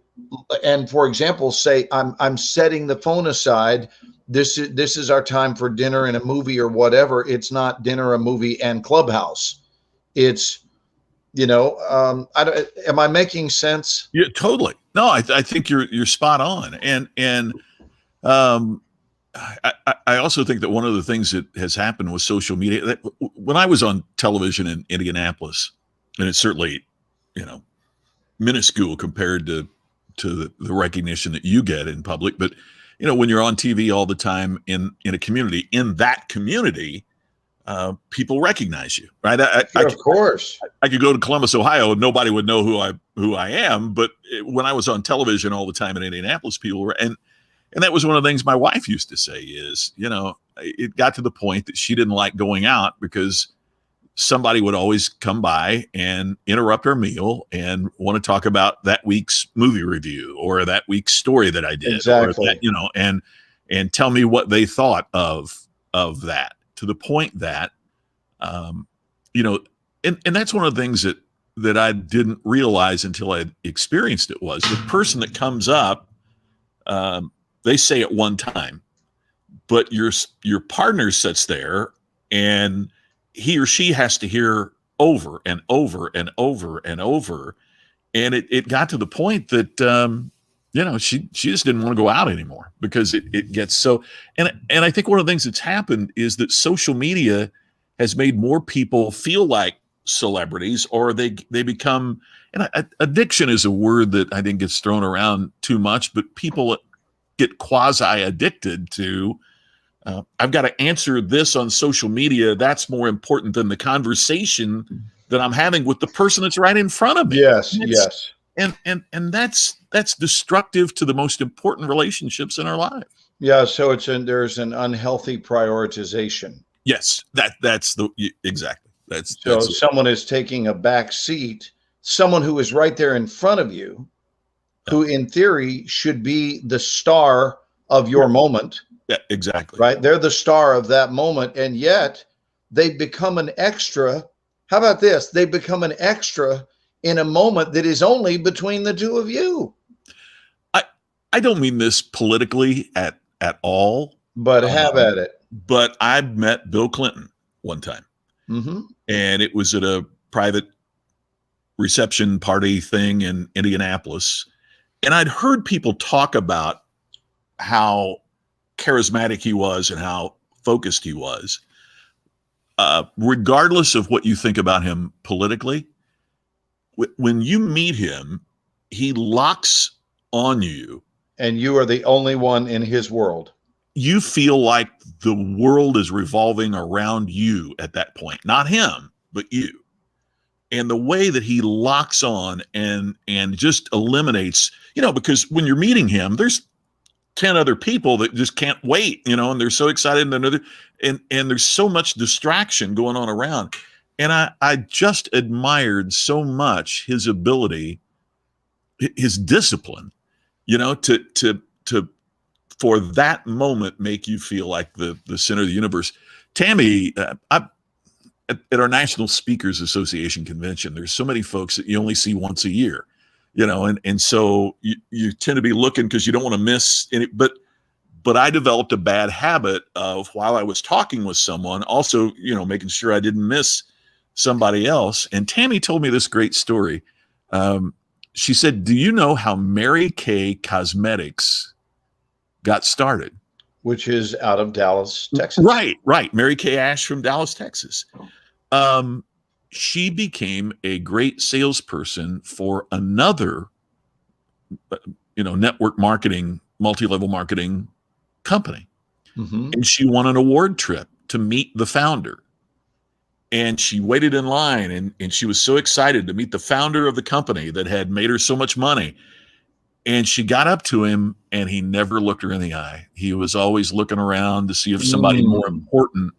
for example, say, I'm setting the phone aside. This is our time for dinner and a movie or whatever. It's not dinner, a movie, and Clubhouse. It's, you know, am I making sense? Yeah, totally. No, I think you're spot on. And I also think that one of the things that has happened with social media, that when I was on television in Indianapolis, and it's certainly, you know, minuscule compared to the recognition that you get in public, but you know, when you're on TV all the time in a community, in that community, people recognize you, right? Of course. I could go to Columbus, Ohio, and nobody would know who I am. But when I was on television all the time in Indianapolis, people were, and And that was one of the things my wife used to say is, you know, it got to the point that she didn't like going out because somebody would always come by and interrupt our meal and want to talk about that week's movie review or that week's story that I did, Exactly. or that, you know, and tell me what they thought of that, to the point that, you know, and that's one of the things that I didn't realize until I experienced it was the person that comes up, they say it one time, but your partner sits there and he or she has to hear over and over and over and over. And it got to the point that, you know, she just didn't want to go out anymore because it gets so, and I think one of the things that's happened is that social media has made more people feel like celebrities, or they become, and addiction is a word that I think gets thrown around too much, but people get quasi addicted to, I've got to answer this on social media. That's more important than the conversation that I'm having with the person that's right in front of me. Yes, And yes. And that's destructive to the most important relationships in our life. Yeah, so there's an unhealthy prioritization. Yes, that's exactly. That's Someone is taking a back seat, someone who is right there in front of you, who in theory should be the star of your moment. Yeah, exactly. Right? They're the star of that moment, and yet they become an extra. How about this? They become an extra in a moment that is only between the two of you. I don't mean this politically at all, but have at it. But I met Bill Clinton one time, and it was at a private reception party thing in Indianapolis, and I'd heard people talk about how charismatic he was and how focused he was. Regardless of what you think about him politically, when you meet him, he locks on you. And you are the only one in his world. You feel like the world is revolving around you at that point. Not him, but you. And the way that he locks on and just eliminates, you know, because when you're meeting him, there's 10 other people that just can't wait, you know, and they're so excited and there's so much distraction going on around. And I just admired so much his ability, his discipline, you know, to for that moment make you feel like the center of the universe. Tammy, at our National Speakers Association convention, there's so many folks that you only see once a year, you know, and so you tend to be looking because you don't want to miss any, but I developed a bad habit of, while I was talking with someone, also, you know, making sure I didn't miss somebody else. And Tammy told me this great story. She said, do you know how Mary Kay Cosmetics got started? Which is out of Dallas, Texas. Right. Mary Kay Ash from Dallas, Texas. She became a great salesperson for another, you know, network marketing, multi-level marketing company. And she won an award trip to meet the founder. And she waited in line and she was so excited to meet the founder of the company that had made her so much money. And she got up to him and he never looked her in the eye. He was always looking around to see if somebody more important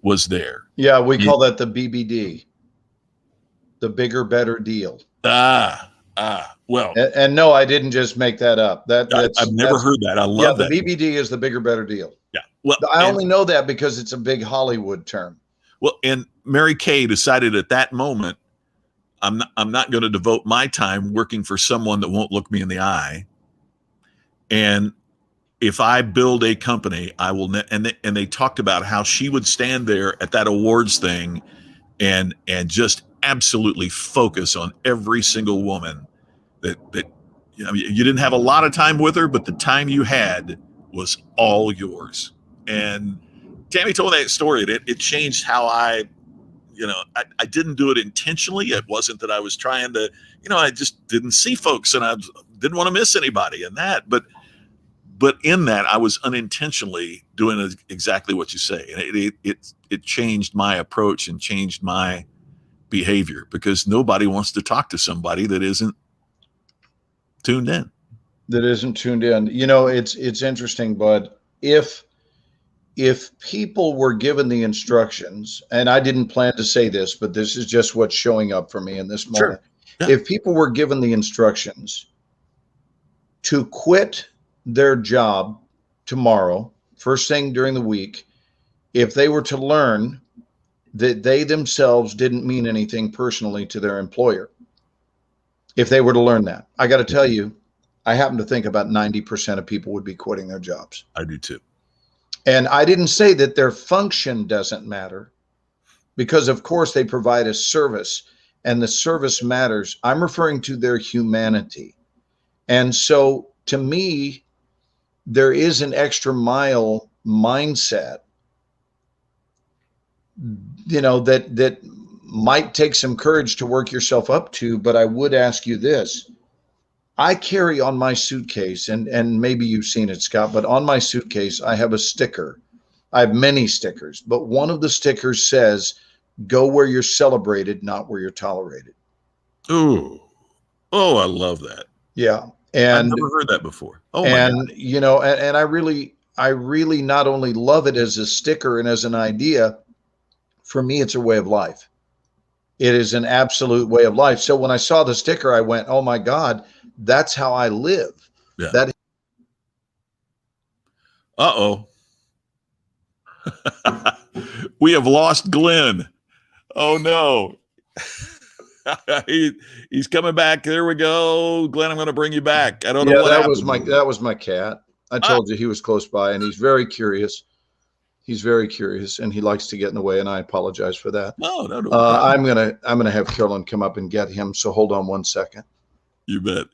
was there. Yeah, we call that the BBD, the bigger, better deal. Well. And no, I didn't just make that up. I've never heard that. I love that. The BBD is the bigger, better deal. Yeah. Well, I only know that because it's a big Hollywood term. Well, and Mary Kay decided at that moment, I'm not going to devote my time working for someone that won't look me in the eye. And if I build a company, I will. And they talked about how she would stand there at that awards thing, and just absolutely focus on every single woman that you know, you didn't have a lot of time with her, but the time you had was all yours. And Tammy told that story. It changed how I didn't do it intentionally. It wasn't that I was trying to, you know, I just didn't see folks and I didn't want to miss anybody in that. But in that, I was unintentionally doing exactly what you say. And it changed my approach and changed my behavior, because nobody wants to talk to somebody that isn't tuned in. that isn't tuned in. You know, it's interesting, but if people were given the instructions, and I didn't plan to say this, but this is just what's showing up for me in this Sure. moment. Yeah. If people were given the instructions to quit their job tomorrow, first thing during the week, if they were to learn that they themselves didn't mean anything personally to their employer, if they were to learn that, I got to tell you, I happen to think about 90% of people would be quitting their jobs. I do too. And I didn't say that their function doesn't matter, because of course they provide a service and the service matters. I'm referring to their humanity. And so to me, there is an extra mile mindset, you know, that might take some courage to work yourself up to. But I would ask you this. I carry on my suitcase, and maybe you've seen it, Scott, but on my suitcase, I have a sticker. I have many stickers, but one of the stickers says, "Go where you're celebrated, not where you're tolerated." Ooh. Oh, I love that. Yeah. I've And never heard that before. Oh my God. and you know, and I really not only love it as a sticker and as an idea, for me, it's a way of life. It is an absolute way of life. So when I saw the sticker, I went, "Oh my God, that's how I live." Yeah. That Uh-oh. We have lost Glenn. Oh no. He's coming back. There we go. Glenn, I'm going to bring you back. I don't know yeah, what that happened. was my cat. I told you he was close by, and he's very curious. He's very curious, and he likes to get in the way, and I apologize for that. No problem. I'm gonna have Carolyn come up and get him. So hold on one second. You bet.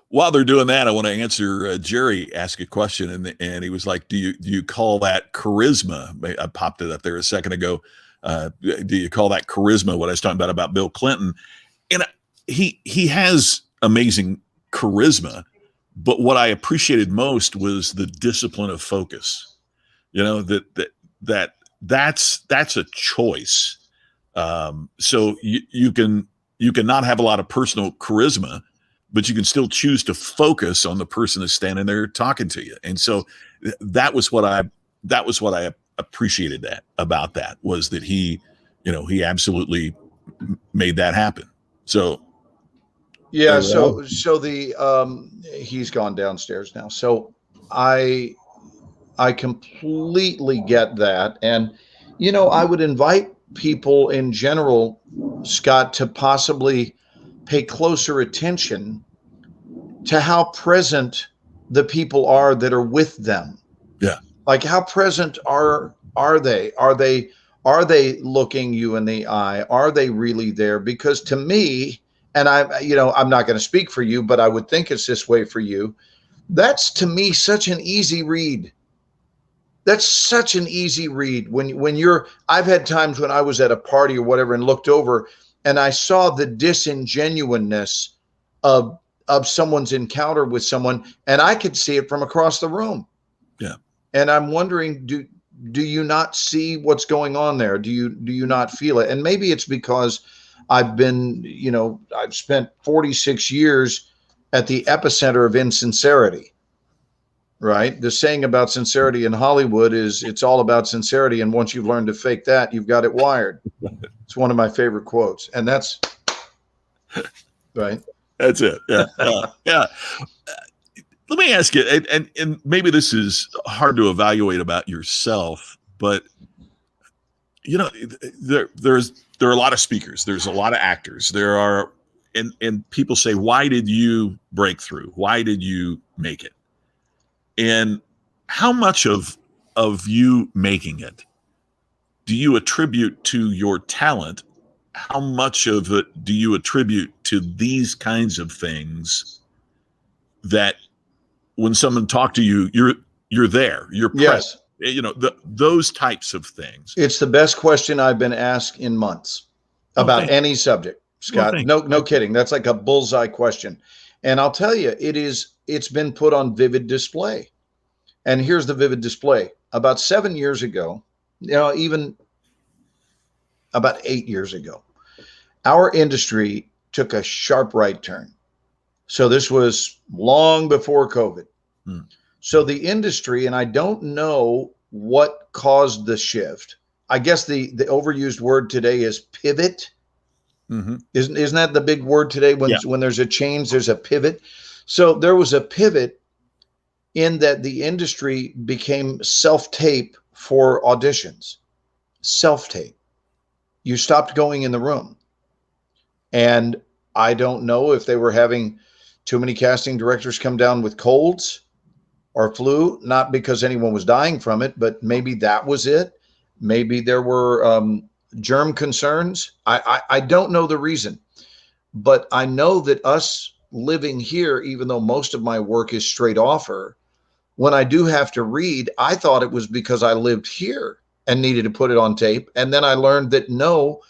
While they're doing that, I want to answer Jerry asked a question, and he was like, "Do you call that charisma?" I popped it up there a second ago. Do you call that charisma? What I was talking about Bill Clinton, and he has amazing charisma, but what I appreciated most was the discipline of focus. You know, that's a choice. So you can not have a lot of personal charisma, but you can still choose to focus on the person that's standing there talking to you. And so that was what I appreciated about that was that he absolutely made that happen. So yeah, so the he's gone downstairs now. So I completely get that. And you know, I would invite people in general, Scott, to possibly pay closer attention to how present the people are that are with them. Yeah. Like how present are they? Are they looking you in the eye? Are they really there? Because to me, and I'm not going to speak for you, but I would think it's this way for you. That's to me such an easy read. That's such an easy read when you're, I've had times when I was at a party or whatever and looked over and I saw the disingenuousness of someone's encounter with someone, and I could see it from across the room. Yeah. And I'm wondering, do you not see what's going on there? Do you not feel it? And maybe it's because I've spent 46 years at the epicenter of insincerity, right? The saying about sincerity in Hollywood is it's all about sincerity. And once you've learned to fake that, you've got it wired. It's one of my favorite quotes. And that's right. That's it. Yeah. Yeah. Let me ask you, and maybe this is hard to evaluate about yourself, but you know, there are a lot of speakers, there's a lot of actors, there are, and people say, why did you break through? Why did you make it? And how much of you making it do you attribute to your talent? How much of it do you attribute to these kinds of things that when someone talks to you, you're there, you're present, yes. You know, those types of things. It's the best question I've been asked in months about any subject, Scott. No kidding. That's like a bullseye question. And I'll tell you, it's been put on vivid display. And here's the vivid display. About 7 years ago, even about 8 years ago, our industry took a sharp right turn. So this was long before COVID. Hmm. So the industry, and I don't know what caused the shift. I guess the overused word today is pivot. Mm-hmm. Isn't that the big word today? When there's a change, there's a pivot. So there was a pivot in that the industry became self-tape for auditions. Self-tape. You stopped going in the room. And I don't know if they were having too many casting directors come down with colds or flu, not because anyone was dying from it, but maybe that was it. Maybe there were germ concerns. I don't know the reason, but I know that us living here, even though most of my work is straight offer, when I do have to read, I thought it was because I lived here and needed to put it on tape. And then I learned that no,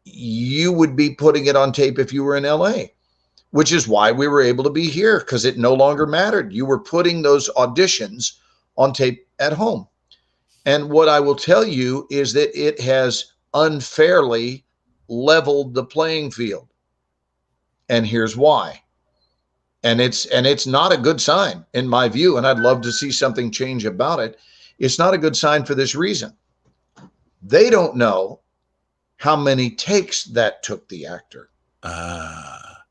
you would be putting it on tape if you were in LA, which is why we were able to be here, because it no longer mattered. You were putting those auditions on tape at home. And what I will tell you is that it has unfairly leveled the playing field. And here's why. And it's not a good sign in my view, and I'd love to see something change about it. It's not a good sign for this reason. They don't know how many takes that took the actor.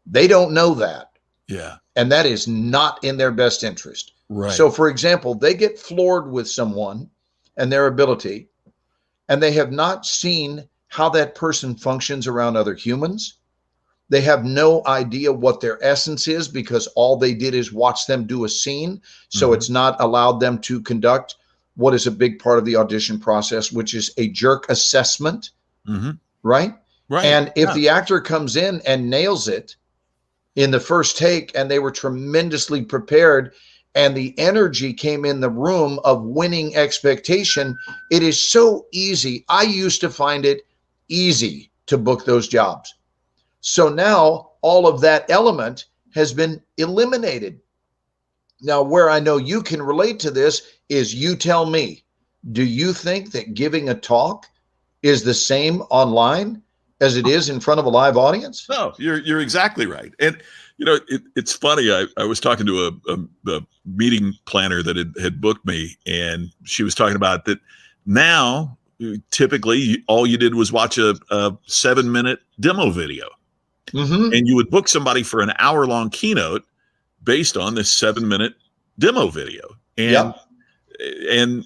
They don't know that. Yeah. And that is not in their best interest. Right. So, for example, they get floored with someone and their ability, and they have not seen how that person functions around other humans. They have no idea what their essence is because all they did is watch them do a scene. So it's not allowed them to conduct what is a big part of the audition process, which is a jerk assessment, right? Right. And if the actor comes in and nails it in the first take, and they were tremendously prepared, and the energy came in the room of winning expectation, it is so easy. I used to find it easy to book those jobs. So now all of that element has been eliminated. Now, where I know you can relate to this is, you tell me, do you think that giving a talk is the same online as it is in front of a live audience? No, you're exactly right. And you know, it's funny. I was talking to a meeting planner that had booked me, and she was talking about that now. Typically, all you did was watch a 7-minute demo video, and you would book somebody for an hour-long keynote based on this 7-minute demo video. And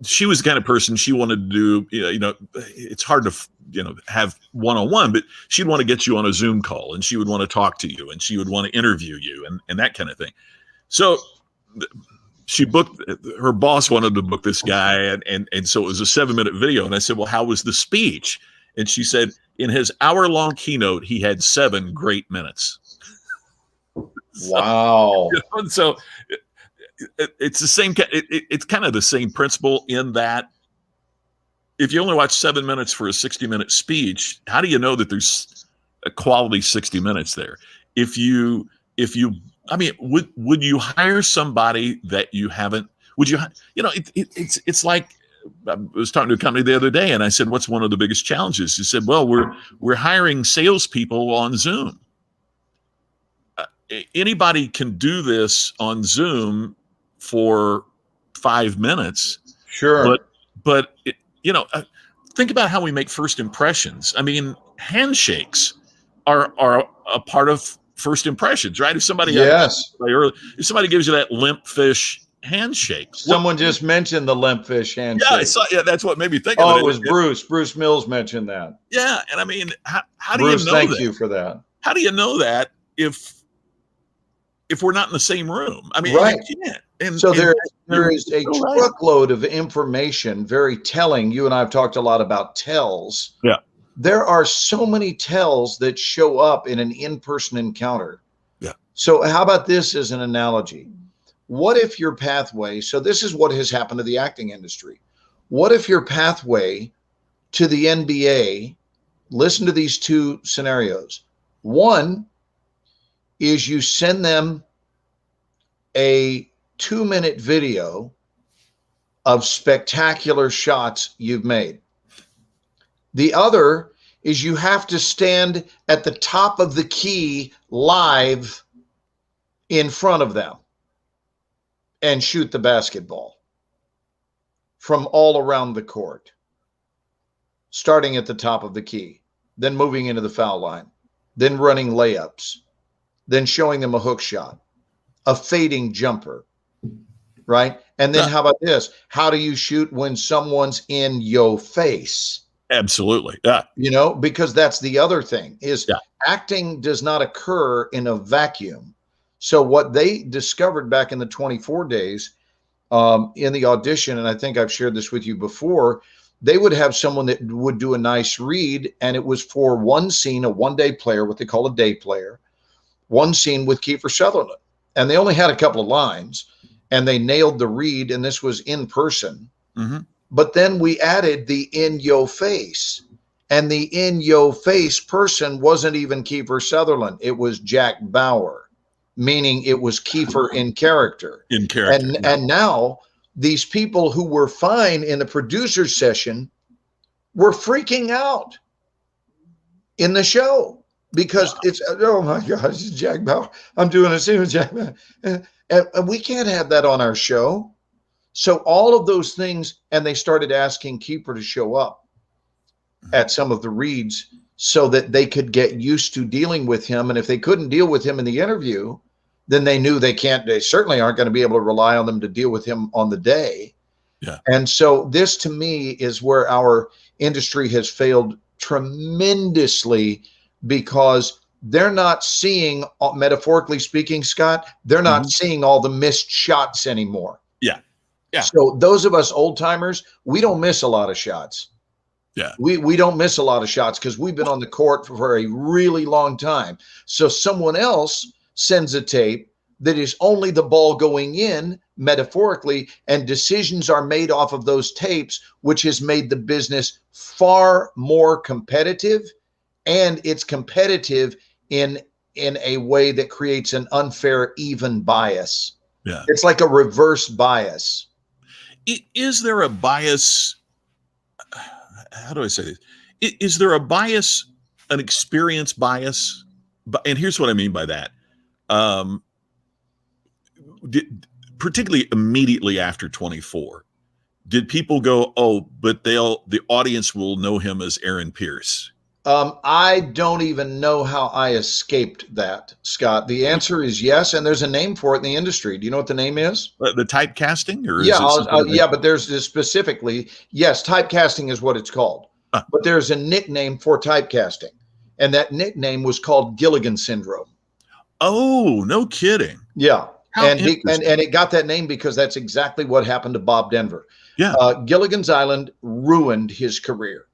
she was the kind of person, she wanted to do, you know, it's hard to, have one-on-one, but she'd want to get you on a Zoom call, and she would want to talk to you, and she would want to interview you and that kind of thing. So she booked, her boss wanted to book this guy. And so it was a 7-minute video. And I said, well, how was the speech? And she said, in his hour-long keynote, he had 7 great minutes. Wow. So it's the same. It's kind of the same principle in that if you only watch 7 minutes for a 60-minute speech, how do you know that there's a quality 60 minutes there? If you, I mean, would you hire somebody that you haven't? Would you? It's like, I was talking to a company the other day, and I said, "What's one of the biggest challenges?" He said, "Well, we're hiring salespeople on Zoom. Anybody can do this on Zoom for 5 minutes. Sure, but think about how we make first impressions. I mean, handshakes are a part of first impressions, right? If somebody if somebody gives you that limp fish handshake, someone just mentioned the limp fish handshake. Yeah, that's what made me think of it. Oh, it was Bruce. Bruce Mills mentioned that. Yeah, and I mean, how do Bruce, you know thank that? you for that. How do you know that if we're not in the same room? I mean, right. You can't. And so there is a right. truckload of information, very telling. You and I have talked a lot about tells. Yeah. There are so many tells that show up in an in-person encounter. Yeah. So how about this as an analogy? What if your pathway, so this is what has happened to the acting industry. What if your pathway to the NBA, listen to these 2 scenarios. One is you send them a 2-minute video of spectacular shots you've made. The other is you have to stand at the top of the key live in front of them and shoot the basketball from all around the court, starting at the top of the key, then moving into the foul line, then running layups, then showing them a hook shot, a fading jumper, right? And then how about this? How do you shoot when someone's in your face? Absolutely. Yeah. You know, because that's the other thing is acting does not occur in a vacuum. So what they discovered back in the 24 days in the audition, and I think I've shared this with you before, they would have someone that would do a nice read, and it was for one scene, a one-day player, what they call a day player, one scene with Kiefer Sutherland. And they only had a couple of lines, and they nailed the read, and this was in person. Mm-hmm. But then we added the in your face, and the in your face person wasn't even Kiefer Sutherland. It was Jack Bauer, meaning it was Kiefer in character. In character. And now these people who were fine in the producer's session were freaking out in the show because it's, oh my gosh, it's Jack Bauer. I'm doing a scene with Jack Bauer. And we can't have that on our show. So all of those things, and they started asking Kiefer to show up at some of the reads so that they could get used to dealing with him. And if they couldn't deal with him in the interview, then they knew they certainly aren't going to be able to rely on them to deal with him on the day. Yeah. And so this to me is where our industry has failed tremendously because they're not seeing, metaphorically speaking, Scott, they're not seeing all the missed shots anymore. Yeah. Yeah. So those of us old timers, we don't miss a lot of shots. Yeah. We don't miss a lot of shots because we've been on the court for a really long time. So someone else sends a tape that is only the ball going in metaphorically, and decisions are made off of those tapes, which has made the business far more competitive, and it's competitive in a way that creates an unfair even bias. Yeah. It's like a reverse bias. Is there a bias? How do I say this? Is there a bias, an experience bias? And here's what I mean by that. Particularly immediately after 24, did people go, oh, but the audience will know him as Aaron Pierce? I don't even know how I escaped that, Scott. The answer is yes, and there's a name for it in the industry. Do you know what the name is? The typecasting? Or Yeah, but there's this specifically, yes, typecasting is what it's called. But there's a nickname for typecasting, and that nickname was called Gilligan syndrome. Oh, no kidding. Yeah. How And it got that name because that's exactly what happened to Bob Denver. Yeah. Gilligan's Island ruined his career.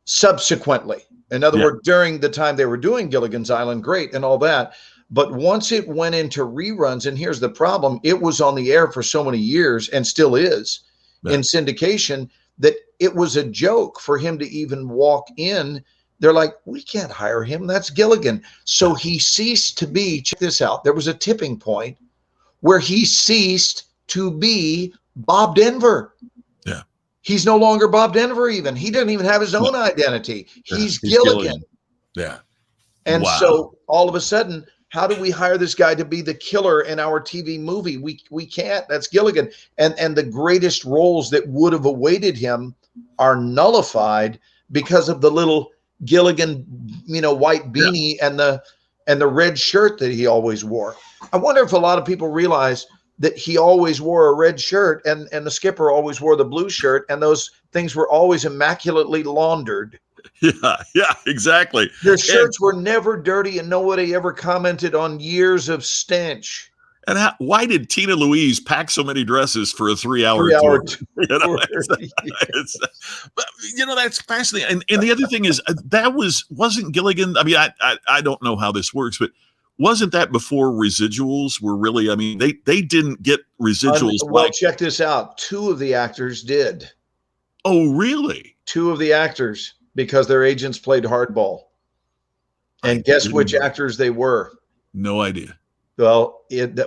Subsequently, in other words, during the time they were doing Gilligan's Island, great and all that. But once it went into reruns, and here's the problem, it was on the air for so many years and still is in syndication that it was a joke for him to even walk in. They're like, we can't hire him. That's Gilligan. So he ceased to be, check this out. There was a tipping point where he ceased to be Bob Denver. Yeah. He's no longer Bob Denver even. He doesn't even have his own identity. He's Gilligan. Yeah. And so all of a sudden, how do we hire this guy to be the killer in our TV movie? We can't. That's Gilligan. And the greatest roles that would have awaited him are nullified because of the little Gilligan, white beanie and the red shirt that he always wore. I wonder if a lot of people realize that he always wore a red shirt and the skipper always wore the blue shirt, and those things were always immaculately laundered. Yeah, exactly. Their shirts were never dirty, and nobody ever commented on years of stench. And why did Tina Louise pack so many dresses for a 3-hour tour? That's fascinating. And the other thing is wasn't Gilligan. I mean, I don't know how this works, but wasn't that before residuals were really? I mean, they didn't get residuals. Well, check this out. 2 of the actors did. Oh, really? 2 of the actors, because their agents played hardball. And guess which actors they were? No idea. Well,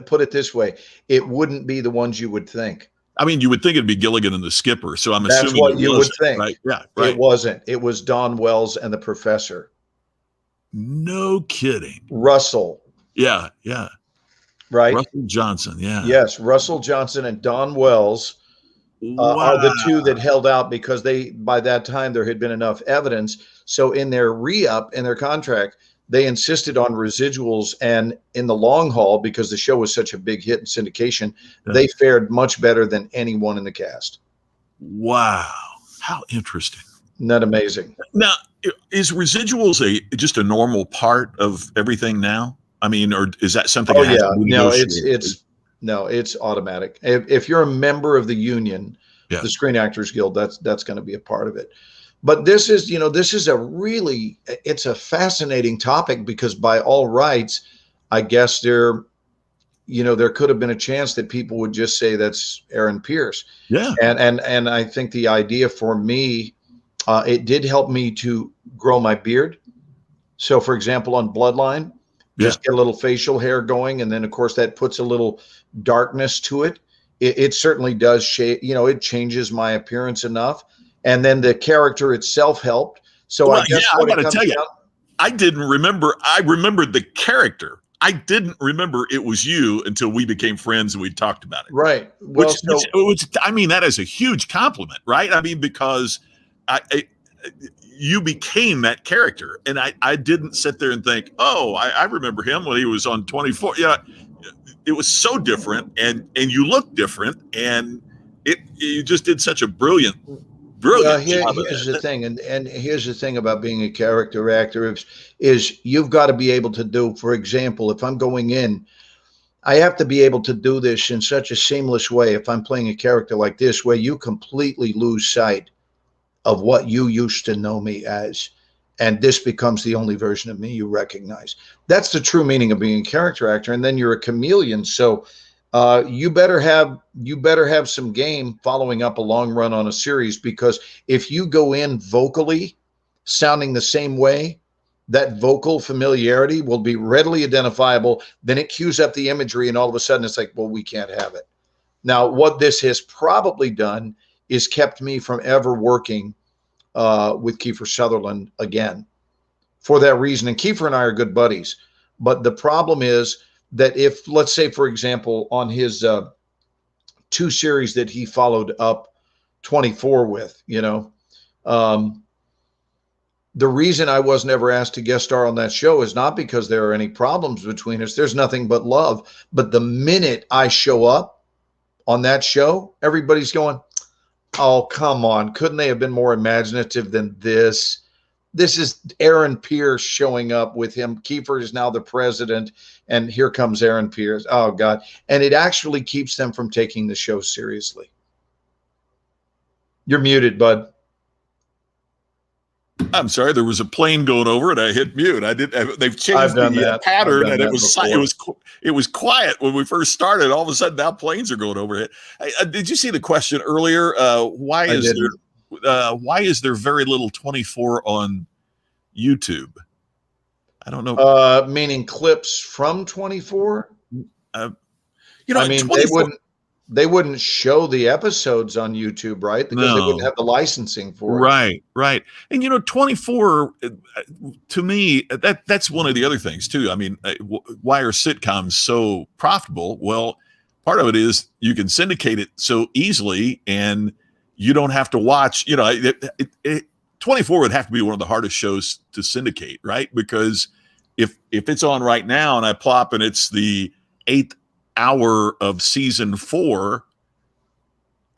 put it this way, it wouldn't be the ones you would think. I mean, you would think it'd be Gilligan and the Skipper, so I'm That's assuming what it you would wasn't, think. right? Yeah, right. It wasn't. It was Don Wells and the Professor. No kidding. Russell, Yeah, yeah. right? Russell Johnson. Yeah. Yes, Russell Johnson and Don Wells are the two that held out because by that time there had been enough evidence. So in their re-up in their contract, they insisted on residuals, and in the long haul, because the show was such a big hit in syndication, they fared much better than anyone in the cast. Wow, how interesting. Isn't that amazing? Now, is residuals just a normal part of everything now? I mean, or is that something? Oh that has yeah, to be no, negotiated? it's automatic. If you're a member of the union, Yeah. the Screen Actors Guild, that's going to be a part of it. But this is it's a fascinating topic, because by all rights, I guess there could have been a chance that people would just say that's Aaron Pierce. Yeah. And I think the idea for me, it did help me to grow my beard. So for example, on Bloodline, just get a little facial hair going. And then of course that puts a little darkness to it. It certainly does shape, it changes my appearance enough. And then the character itself helped. So I guess I got to tell you, I didn't remember. I remembered the character. I didn't remember it was you until we became friends and we talked about it. Right. Well, which I mean, that is a huge compliment, right? I mean, because you became that character, and I didn't sit there and think, oh, I remember him when he was on 24. Yeah, it was so different, and you look different, and you just did such a brilliant job. Here's the thing, and here's the thing about being a character actor is you've got to be able to do, for example, if I'm going in, I have to be able to do this in such a seamless way. If I'm playing a character like this, where you completely lose sight of what you used to know me as, and this becomes the only version of me you recognize. That's the true meaning of being a character actor. And then you're a chameleon. So you better have some game following up a long run on a series, because if you go in vocally sounding the same way, that vocal familiarity will be readily identifiable. Then it cues up the imagery, and all of a sudden it's like, well, we can't have it. Now, what this has probably done is kept me from ever working with Kiefer Sutherland again for that reason. And Kiefer and I are good buddies. But the problem is that if, let's say, for example, on his 2 series that he followed up 24 with, the reason I was never asked to guest star on that show is not because there are any problems between us. There's nothing but love. But the minute I show up on that show, everybody's going, oh, come on. Couldn't they have been more imaginative than this? This is Aaron Pierce showing up with him. Kiefer is now the president, and here comes Aaron Pierce. Oh, God. And it actually keeps them from taking the show seriously. You're muted, bud. I'm sorry, there was a plane going over and I hit mute. They've changed the pattern, and it was quiet when we first started. All of a sudden now planes are going overhead. Did you see the question earlier? Why is there very little 24 on YouTube? I don't know. Meaning clips from 24? I mean, 24, they wouldn't show the episodes on YouTube, right? Because they wouldn't have the licensing for it. Right. And 24, to me, that's one of the other things too. I mean, why are sitcoms so profitable? Well, part of it is you can syndicate it so easily, and you don't have to watch. 24 would have to be one of the hardest shows to syndicate, right? Because if it's on right now and I plop and it's the 8th hour of season 4,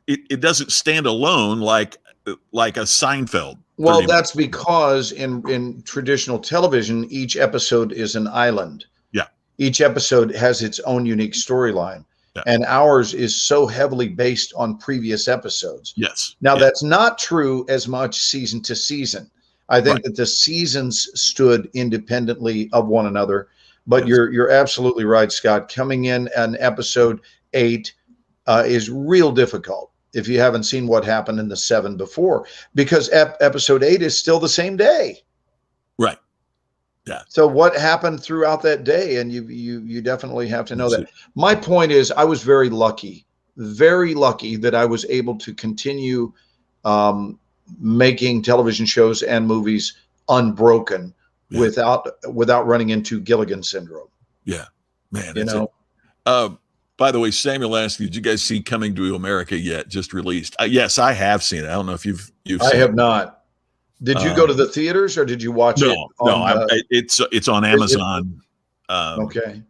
it doesn't stand alone like a Seinfeld. Well, that's because in traditional television, each episode is an island. Yeah. Each episode has its own unique storyline. Yeah. And ours is so heavily based on previous episodes. Yes. Now, that's not true as much season to season. I think that the seasons stood independently of one another. But you're absolutely right, Scott. Coming in on episode 8 is real difficult if you haven't seen what happened in the 7 before, because episode 8 is still the same day. Right. Yeah. So what happened throughout that day, and you definitely have to know that. My point is, I was very lucky very lucky that I was able to continue making television shows and movies unbroken Yeah. without running into Gilligan syndrome. Yeah, man. You it's know, by the way, Samuel asked, did you guys see Coming to America yet? Just released. Yes, I have seen it. I don't know if you've I seen have it. not. Did you go to the theaters or did you watch it? It's on Amazon. Okay.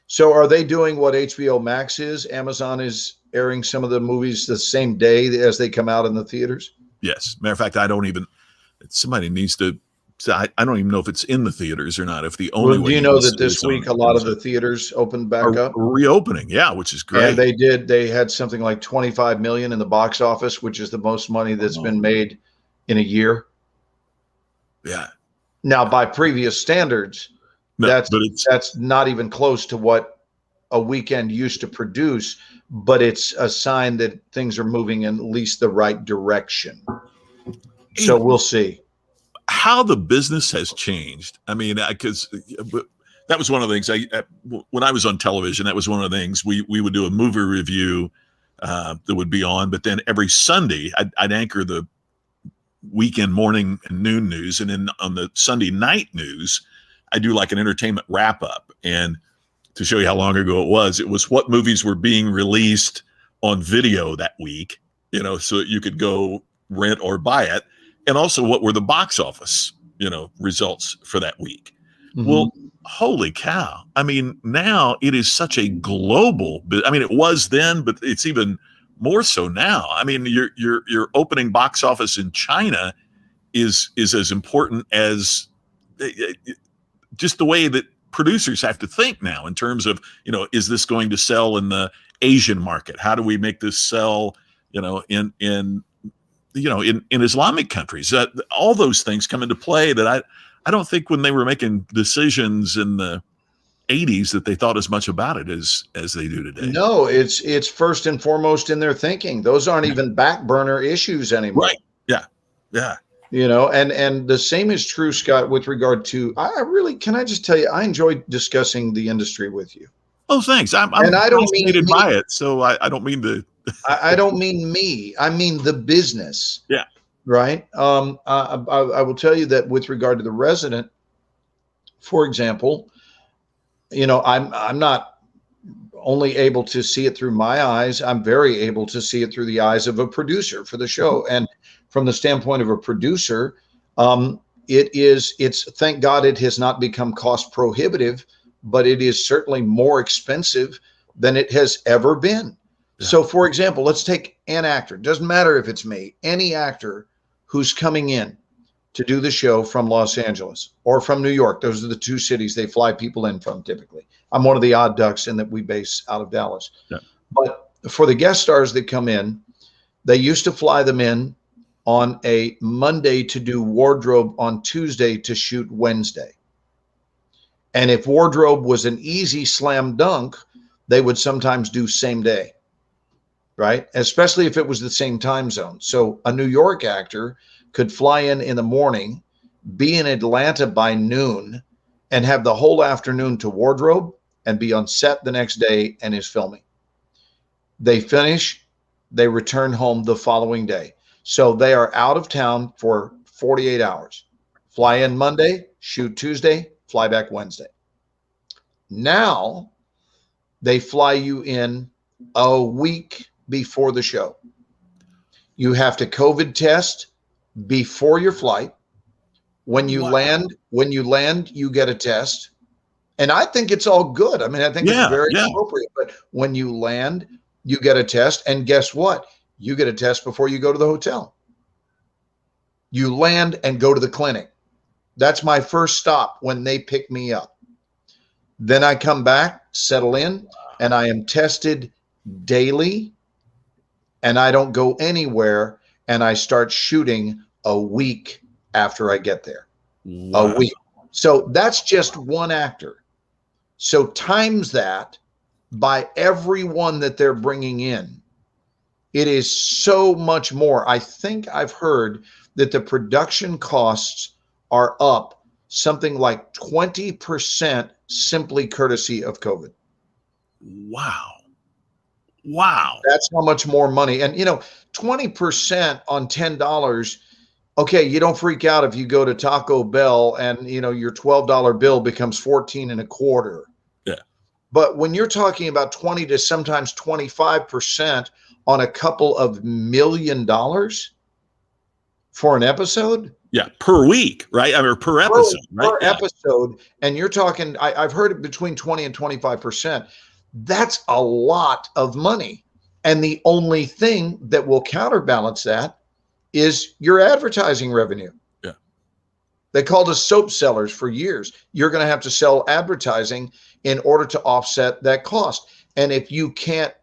So are they doing what HBO Max is? Amazon is airing some of the movies the same day as they come out in the theaters? Yes. Matter of fact, somebody needs to. I don't even know if it's in the theaters or not. If the only Well, way do you know is- that this is on week a lot of Amazon. the theaters opened back are up? reopening? Yeah, which is great. And they had something like 25 million in the box office, which is the most money that's been made in a year. Yeah. Now, by previous standards, No, that's but it's that's not even close to what a weekend used to produce, but it's a sign that things are moving in at least the right direction. So we'll see. how the business has changed. I mean, because that was one of the things when I was on television, that was one of the things we would do a movie review that would be on, but then every Sunday I'd anchor the weekend morning and noon news. And then on the Sunday night news, I do like an entertainment wrap up. And to show you how long ago it was what movies were being released on video that week, so that you could go rent or buy it. And also what were the box office, results for that week. Mm-hmm. Well, holy cow. I mean, now it is such a global, it was then, but it's even more so now. I mean, your opening box office in China is as important as just the way that producers have to think now in terms of, is this going to sell in the Asian market? How do we make this sell, in Islamic countries? All those things come into play that I don't think when they were making decisions in the 80s that they thought as much about it as they do today. No, it's first and foremost in their thinking. Those aren't even back burner issues anymore. Right. Yeah. Yeah. And the same is true, Scott, with regard to, can I just tell you, I enjoy discussing the industry with you. Oh, thanks. I'm And I don't mean fascinated me. by it, so I don't mean to. I don't mean me. I mean the business. Yeah. Right. I will tell you that with regard to The Resident, for example, I'm not only able to see it through my eyes. I'm very able to see it through the eyes of a producer for the show. And from the standpoint of a producer, it's thank God it has not become cost prohibitive, but it is certainly more expensive than it has ever been. Yeah. So, for example, let's take an actor. Doesn't matter if it's me, any actor who's coming in to do the show from Los Angeles or from New York. Those are the two cities they fly people in from typically. I'm one of the odd ducks in that we base out of Dallas. Yeah. But for the guest stars that come in, they used to fly them in on a Monday to do wardrobe on Tuesday to shoot Wednesday. And if wardrobe was an easy slam dunk, they would sometimes do same day, right? Especially if it was the same time zone. So a New York actor could fly in the morning, be in Atlanta by noon, and have the whole afternoon to wardrobe and be on set the next day and is filming. They finish, they return home the following day. So they are out of town for 48 hours. Fly in Monday, shoot Tuesday, fly back Wednesday. Now they fly you in a week before the show. You have to COVID test before your flight. When you land, you get a test. And I think it's all good. I mean, I think it's very appropriate. But when you land, you get a test. And guess what? You get a test before you go to the hotel. You land and go to the clinic. That's my first stop when they pick me up. Then I come back, settle in, and I am tested daily. And I don't go anywhere. And I start shooting a week after I get there. Wow. A week. So that's just one actor. So times that by everyone that they're bringing in, it is so much more. I think I've heard that the production costs are up something like 20% simply courtesy of COVID. Wow. Wow. That's how much more money. And 20% on $10. Okay, you don't freak out if you go to Taco Bell and your $12 bill becomes 14 and a quarter. Yeah. But when you're talking about 20 to sometimes 25% on a couple of $1 million for an episode. Yeah, per week, right? I mean, per episode, right? Per Yeah. episode, and you're talking. I've heard it between 20 and 25%. That's a lot of money, and the only thing that will counterbalance that is your advertising revenue. Yeah, they called us soap sellers for years. You're going to have to sell advertising in order to offset that cost, and if you can't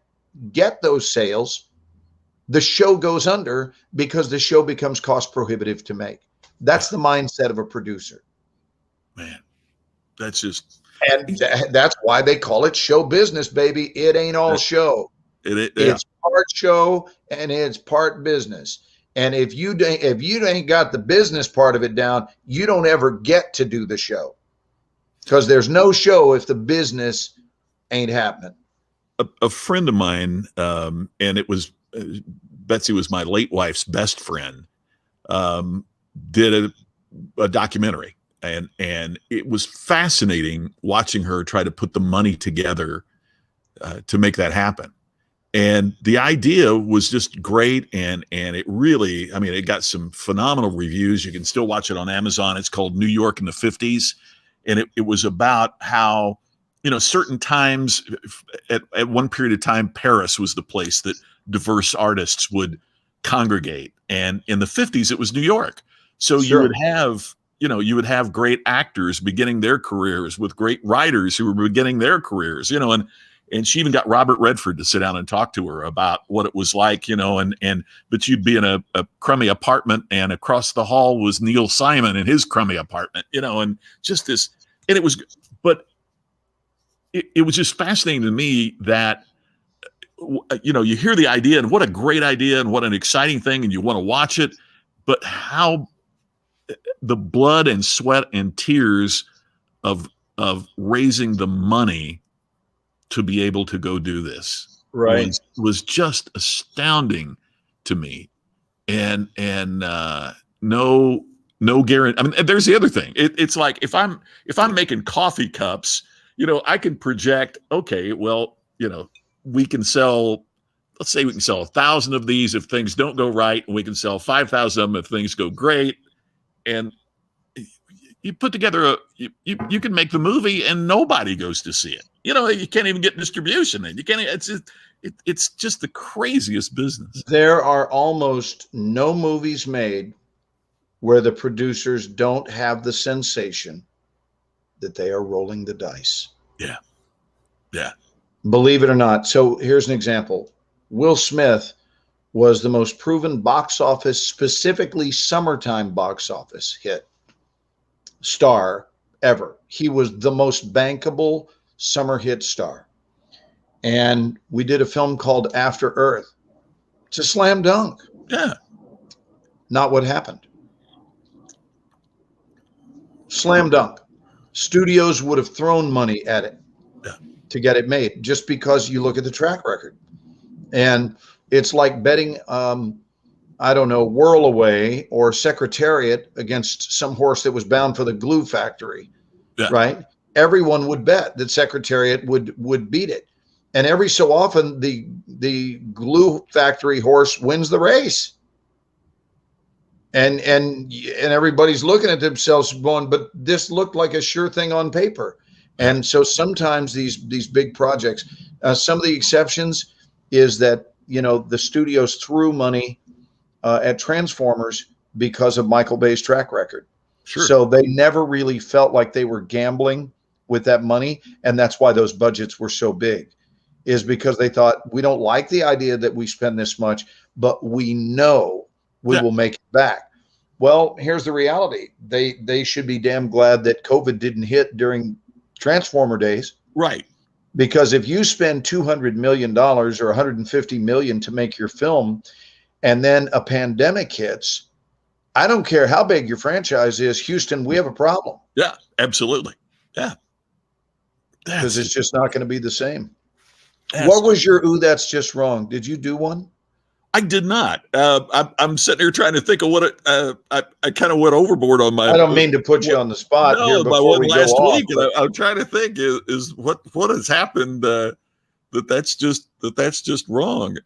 get those sales, the show goes under because the show becomes cost prohibitive to make. That's the mindset of a producer. Man, that's just. And that's why they call it show business, baby. It ain't all show. It's part show and it's part business. And if you ain't got the business part of it down, you don't ever get to do the show, because there's no show if the business ain't happening. A friend of mine, and it was Betsy was my late wife's best friend, did a documentary, and it was fascinating watching her try to put the money together to make that happen. And the idea was just great, and it really, I mean, it got some phenomenal reviews. You can still watch it on Amazon. It's called New York in the 50s, and it was about how, certain times at one period of time, Paris was the place that diverse artists would congregate, and in the 50s it was New York. So Sure. you would have great actors beginning their careers with great writers who were beginning their careers, and she even got Robert Redford to sit down and talk to her about what it was like, but you'd be in a crummy apartment, and across the hall was Neil Simon in his crummy apartment, and just this, and it was, but it was just fascinating to me that, you hear the idea, and what a great idea and what an exciting thing, and you want to watch it, but how the blood and sweat and tears of raising the money to be able to go do this was just astounding to me. And no guarantee. I mean, there's the other thing. It's like if I'm making coffee cups, I can project, okay, well, we can sell, let's say we can sell 1,000 of these if things don't go right, and we can sell 5,000 of them if things go great. And you put together you can make the movie and nobody goes to see it. You can't even get distribution, and you can't. It's just the craziest business. There are almost no movies made where the producers don't have the sensation that they are rolling the dice. Yeah. Believe it or not. So here's an example. Will Smith was the most proven box office, specifically summertime box office hit star ever. He was the most bankable summer hit star. And we did a film called After Earth. It's a slam dunk. Yeah. Not what happened. Slam dunk. Studios would have thrown money at it to get it made, just because you look at the track record. And it's like betting, Whirl Away or Secretariat against some horse that was bound for the glue factory, right? Everyone would bet that Secretariat would beat it. And every so often, the glue factory horse wins the race. And everybody's looking at themselves going, but this looked like a sure thing on paper. And so sometimes these big projects, some of the exceptions is that, the studios threw money at Transformers because of Michael Bay's track record. Sure. So they never really felt like they were gambling with that money. And that's why those budgets were so big, is because they thought, we don't like the idea that we spend this much, but we know we will make it back. Well, here's the reality. They should be damn glad that COVID didn't hit during Transformer days. Right. Because if you spend $200 million or $150 million to make your film, and then a pandemic hits, I don't care how big your franchise is, Houston, we have a problem. Yeah, absolutely. Yeah. Because it's just not going to be the same. Yes. What was your "Ooh, that's just wrong"? Did you do one? I did not. I'm sitting here trying to think of what it. I kind of went overboard on my. I don't mean to put you on the spot here No, my before one we go last off. week, and but I'm trying to think is what has happened that's just wrong.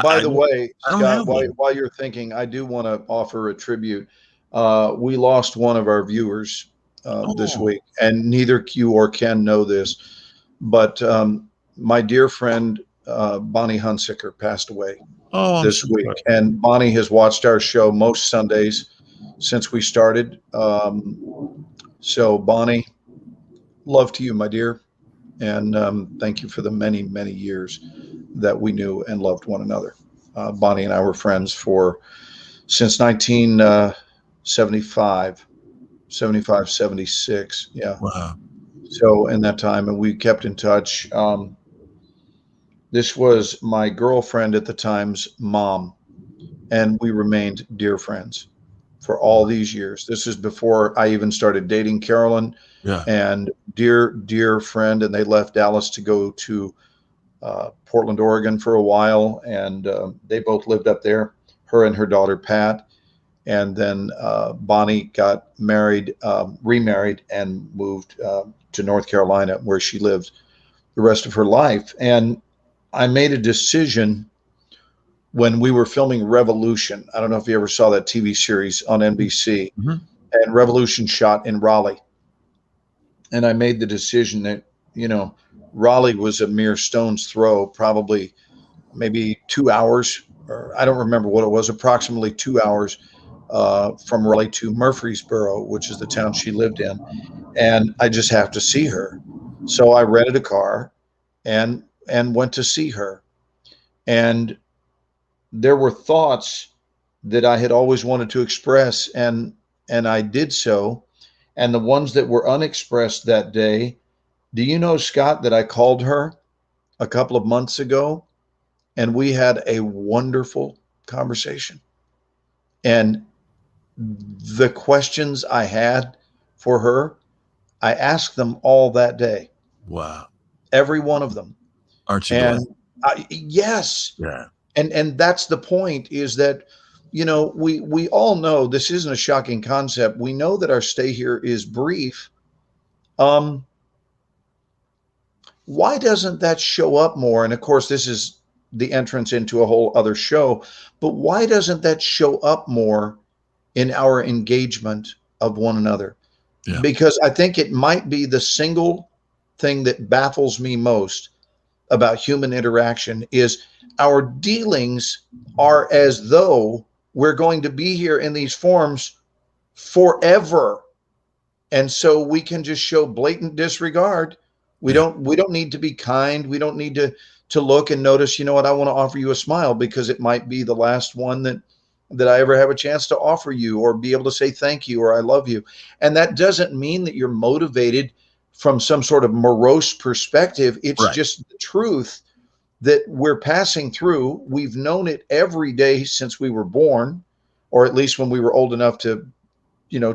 By the way, I don't Scott, have one. while you're thinking, I do want to offer a tribute. We lost one of our viewers this Oh. week, and neither you or Ken know this, but my dear friend Bonnie Hunsicker passed away I'm this so week, sorry. and Bonnie has watched our show most Sundays since we started. So Bonnie, love to you, my dear, and thank you for the many, many years that we knew and loved one another. Bonnie and I were friends since 1975, 76. Yeah. Wow. So in that time, and we kept in touch. This was my girlfriend at the time's mom, and we remained dear friends for all these years. This is before I even started dating Carolyn, Yeah. and dear friend. And they left Dallas to go to Portland, Oregon for a while, and they both lived up there, her and her daughter Pat. And then Bonnie got married, remarried, and moved to North Carolina, where she lived the rest of her life. And I made a decision when we were filming Revolution. I don't know if you ever saw that TV series on NBC. Mhm. And Revolution shot in Raleigh. And I made the decision that, Raleigh was a mere stone's throw, probably maybe 2 hours, or I don't remember what it was, approximately 2 hours from Raleigh to Murfreesboro, which is the town she lived in. And I just have to see her. So I rented a car and went to see her. And there were thoughts that I had always wanted to express, and I did so. And the ones that were unexpressed that day, do you know, Scott, that I called her a couple of months ago, and we had a wonderful conversation. And the questions I had for her, I asked them all that day, Wow. every one of them. Aren't you glad? And yes. Yeah. And that's the point, is that, we all know this isn't a shocking concept. We know that our stay here is brief. Why doesn't that show up more? And of course, this is the entrance into a whole other show, but why doesn't that show up more in our engagement of one another? Yeah. Because I think it might be the single thing that baffles me most about human interaction is our dealings are as though we're going to be here in these forms forever. And so we can just show blatant disregard. We don't need to be kind. We don't need to look and notice, I want to offer you a smile because it might be the last one that I ever have a chance to offer you, or be able to say thank you or I love you. And that doesn't mean that you're motivated from some sort of morose perspective. It's Right. just the truth that we're passing through. We've known it every day since we were born, or at least when we were old enough to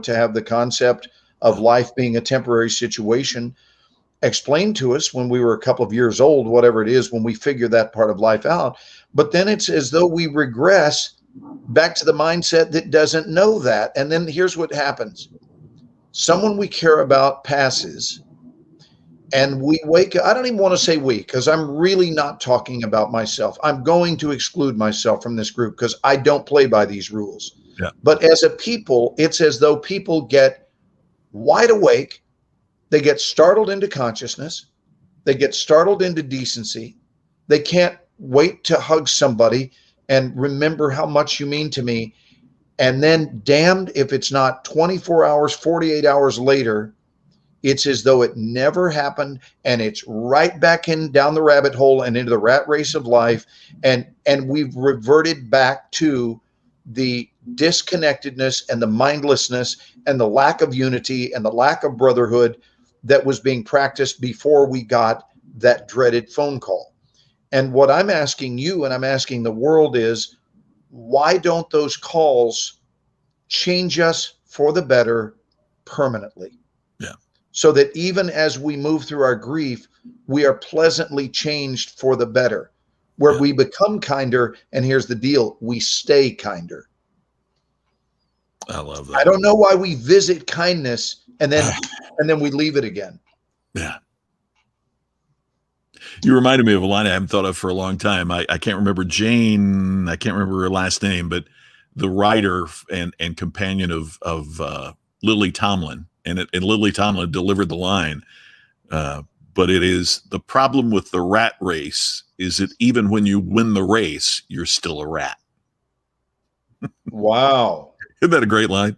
have the concept of life being a temporary situation explained to us when we were a couple of years old, whatever it is, when we figure that part of life out. But then it's as though we regress back to the mindset that doesn't know that. And then here's what happens. Someone we care about passes, and we wake up. I don't even want to say we, because I'm really not talking about myself. I'm going to exclude myself from this group because I don't play by these rules. Yeah. But as a people, it's as though people get wide awake. They get startled into consciousness. They get startled into decency. They can't wait to hug somebody and remember how much you mean to me. And then damned if it's not 24 hours, 48 hours later, it's as though it never happened, and it's right back down the rabbit hole and into the rat race of life. And we've reverted back to the disconnectedness and the mindlessness and the lack of unity and the lack of brotherhood that was being practiced before we got that dreaded phone call. And what I'm asking you, and I'm asking the world, is why don't those calls change us for the better permanently? Yeah. so that even as we move through our grief, we are pleasantly changed for the better, where we become kinder. And here's the deal: we stay kinder. I love that. I don't know why we visit kindness and then we leave it again. Yeah. You reminded me of a line I haven't thought of for a long time. I can't remember Jane. I can't remember her last name, but the writer and companion of Lily Tomlin, and Lily Tomlin delivered the line. But it is the problem with the rat race is that even when you win the race, you're still a rat. Wow. Isn't that a great line?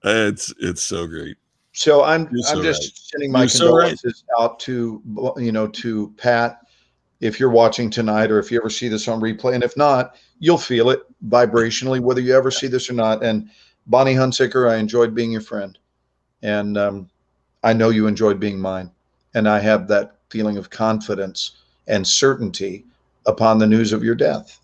It's so great. So I'm so just right. sending my You're so right. condolences out to to Pat, if you're watching tonight, or if you ever see this on replay, and if not, you'll feel it vibrationally, whether you ever see this or not. And Bonnie Hunsicker, I enjoyed being your friend, and I know you enjoyed being mine, and I have that feeling of confidence and certainty upon the news of your death.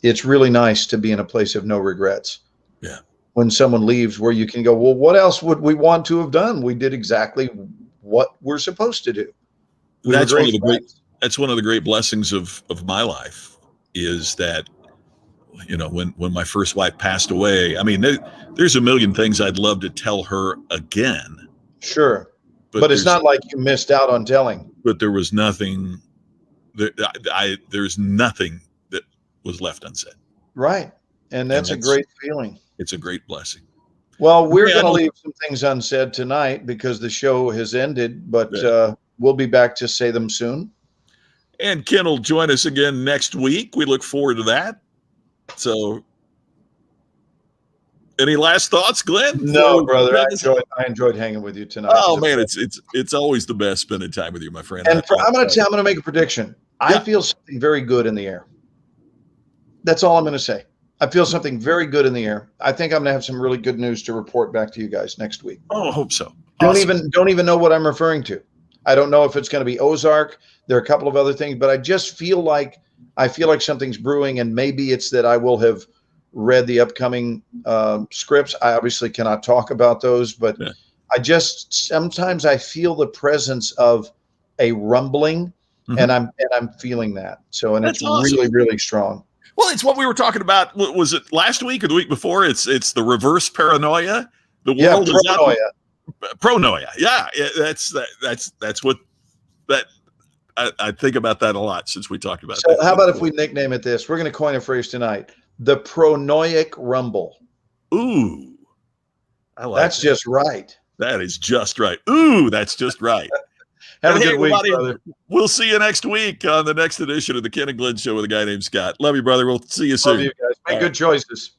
It's really nice to be in a place of no regrets. Yeah. When someone leaves, where you can go, well, what else would we want to have done? We did exactly what we're supposed to do. That's one of the great blessings of my life, is that, when my first wife passed away, I mean, there's a million things I'd love to tell her again. Sure. But it's not like you missed out on telling. But there was nothing there's nothing that was left unsaid. Right. And that's a great feeling. It's a great blessing. Well, we're going to leave some things unsaid tonight because the show has ended, but we'll be back to say them soon. And Ken will join us again next week. We look forward to that. So, any last thoughts, Glenn? No, brother. I enjoyed hanging with you tonight. Oh man, it's always the best spending time with you, my friend. And I'm going to make a prediction. I feel something very good in the air. That's all I'm going to say. I feel something very good in the air. I think I'm going to have some really good news to report back to you guys next week. Oh, I hope so. Awesome. Don't even know what I'm referring to. I don't know if it's going to be Ozark. There are a couple of other things, but I just feel like something's brewing, and maybe it's that I will have read the upcoming scripts. I obviously cannot talk about those, but sometimes I feel the presence of a rumbling, and I'm feeling that. So, and it's awesome. Really, really strong. Well, it's what we were talking about. Was it last week or the week before? It's the reverse paranoia. The world is pronoia. Yeah, that's what I think about that a lot since we talked about. So, how about if we nickname it this? We're going to coin a phrase tonight: the pronoic rumble. Ooh, I like that's that. Just right. That is just right. Ooh, that's just right. Have a good week, brother. We'll see you next week on the next edition of the Ken and Glenn Show with a guy named Scott. Love you, brother. We'll see you soon. Love you guys. Make good choices.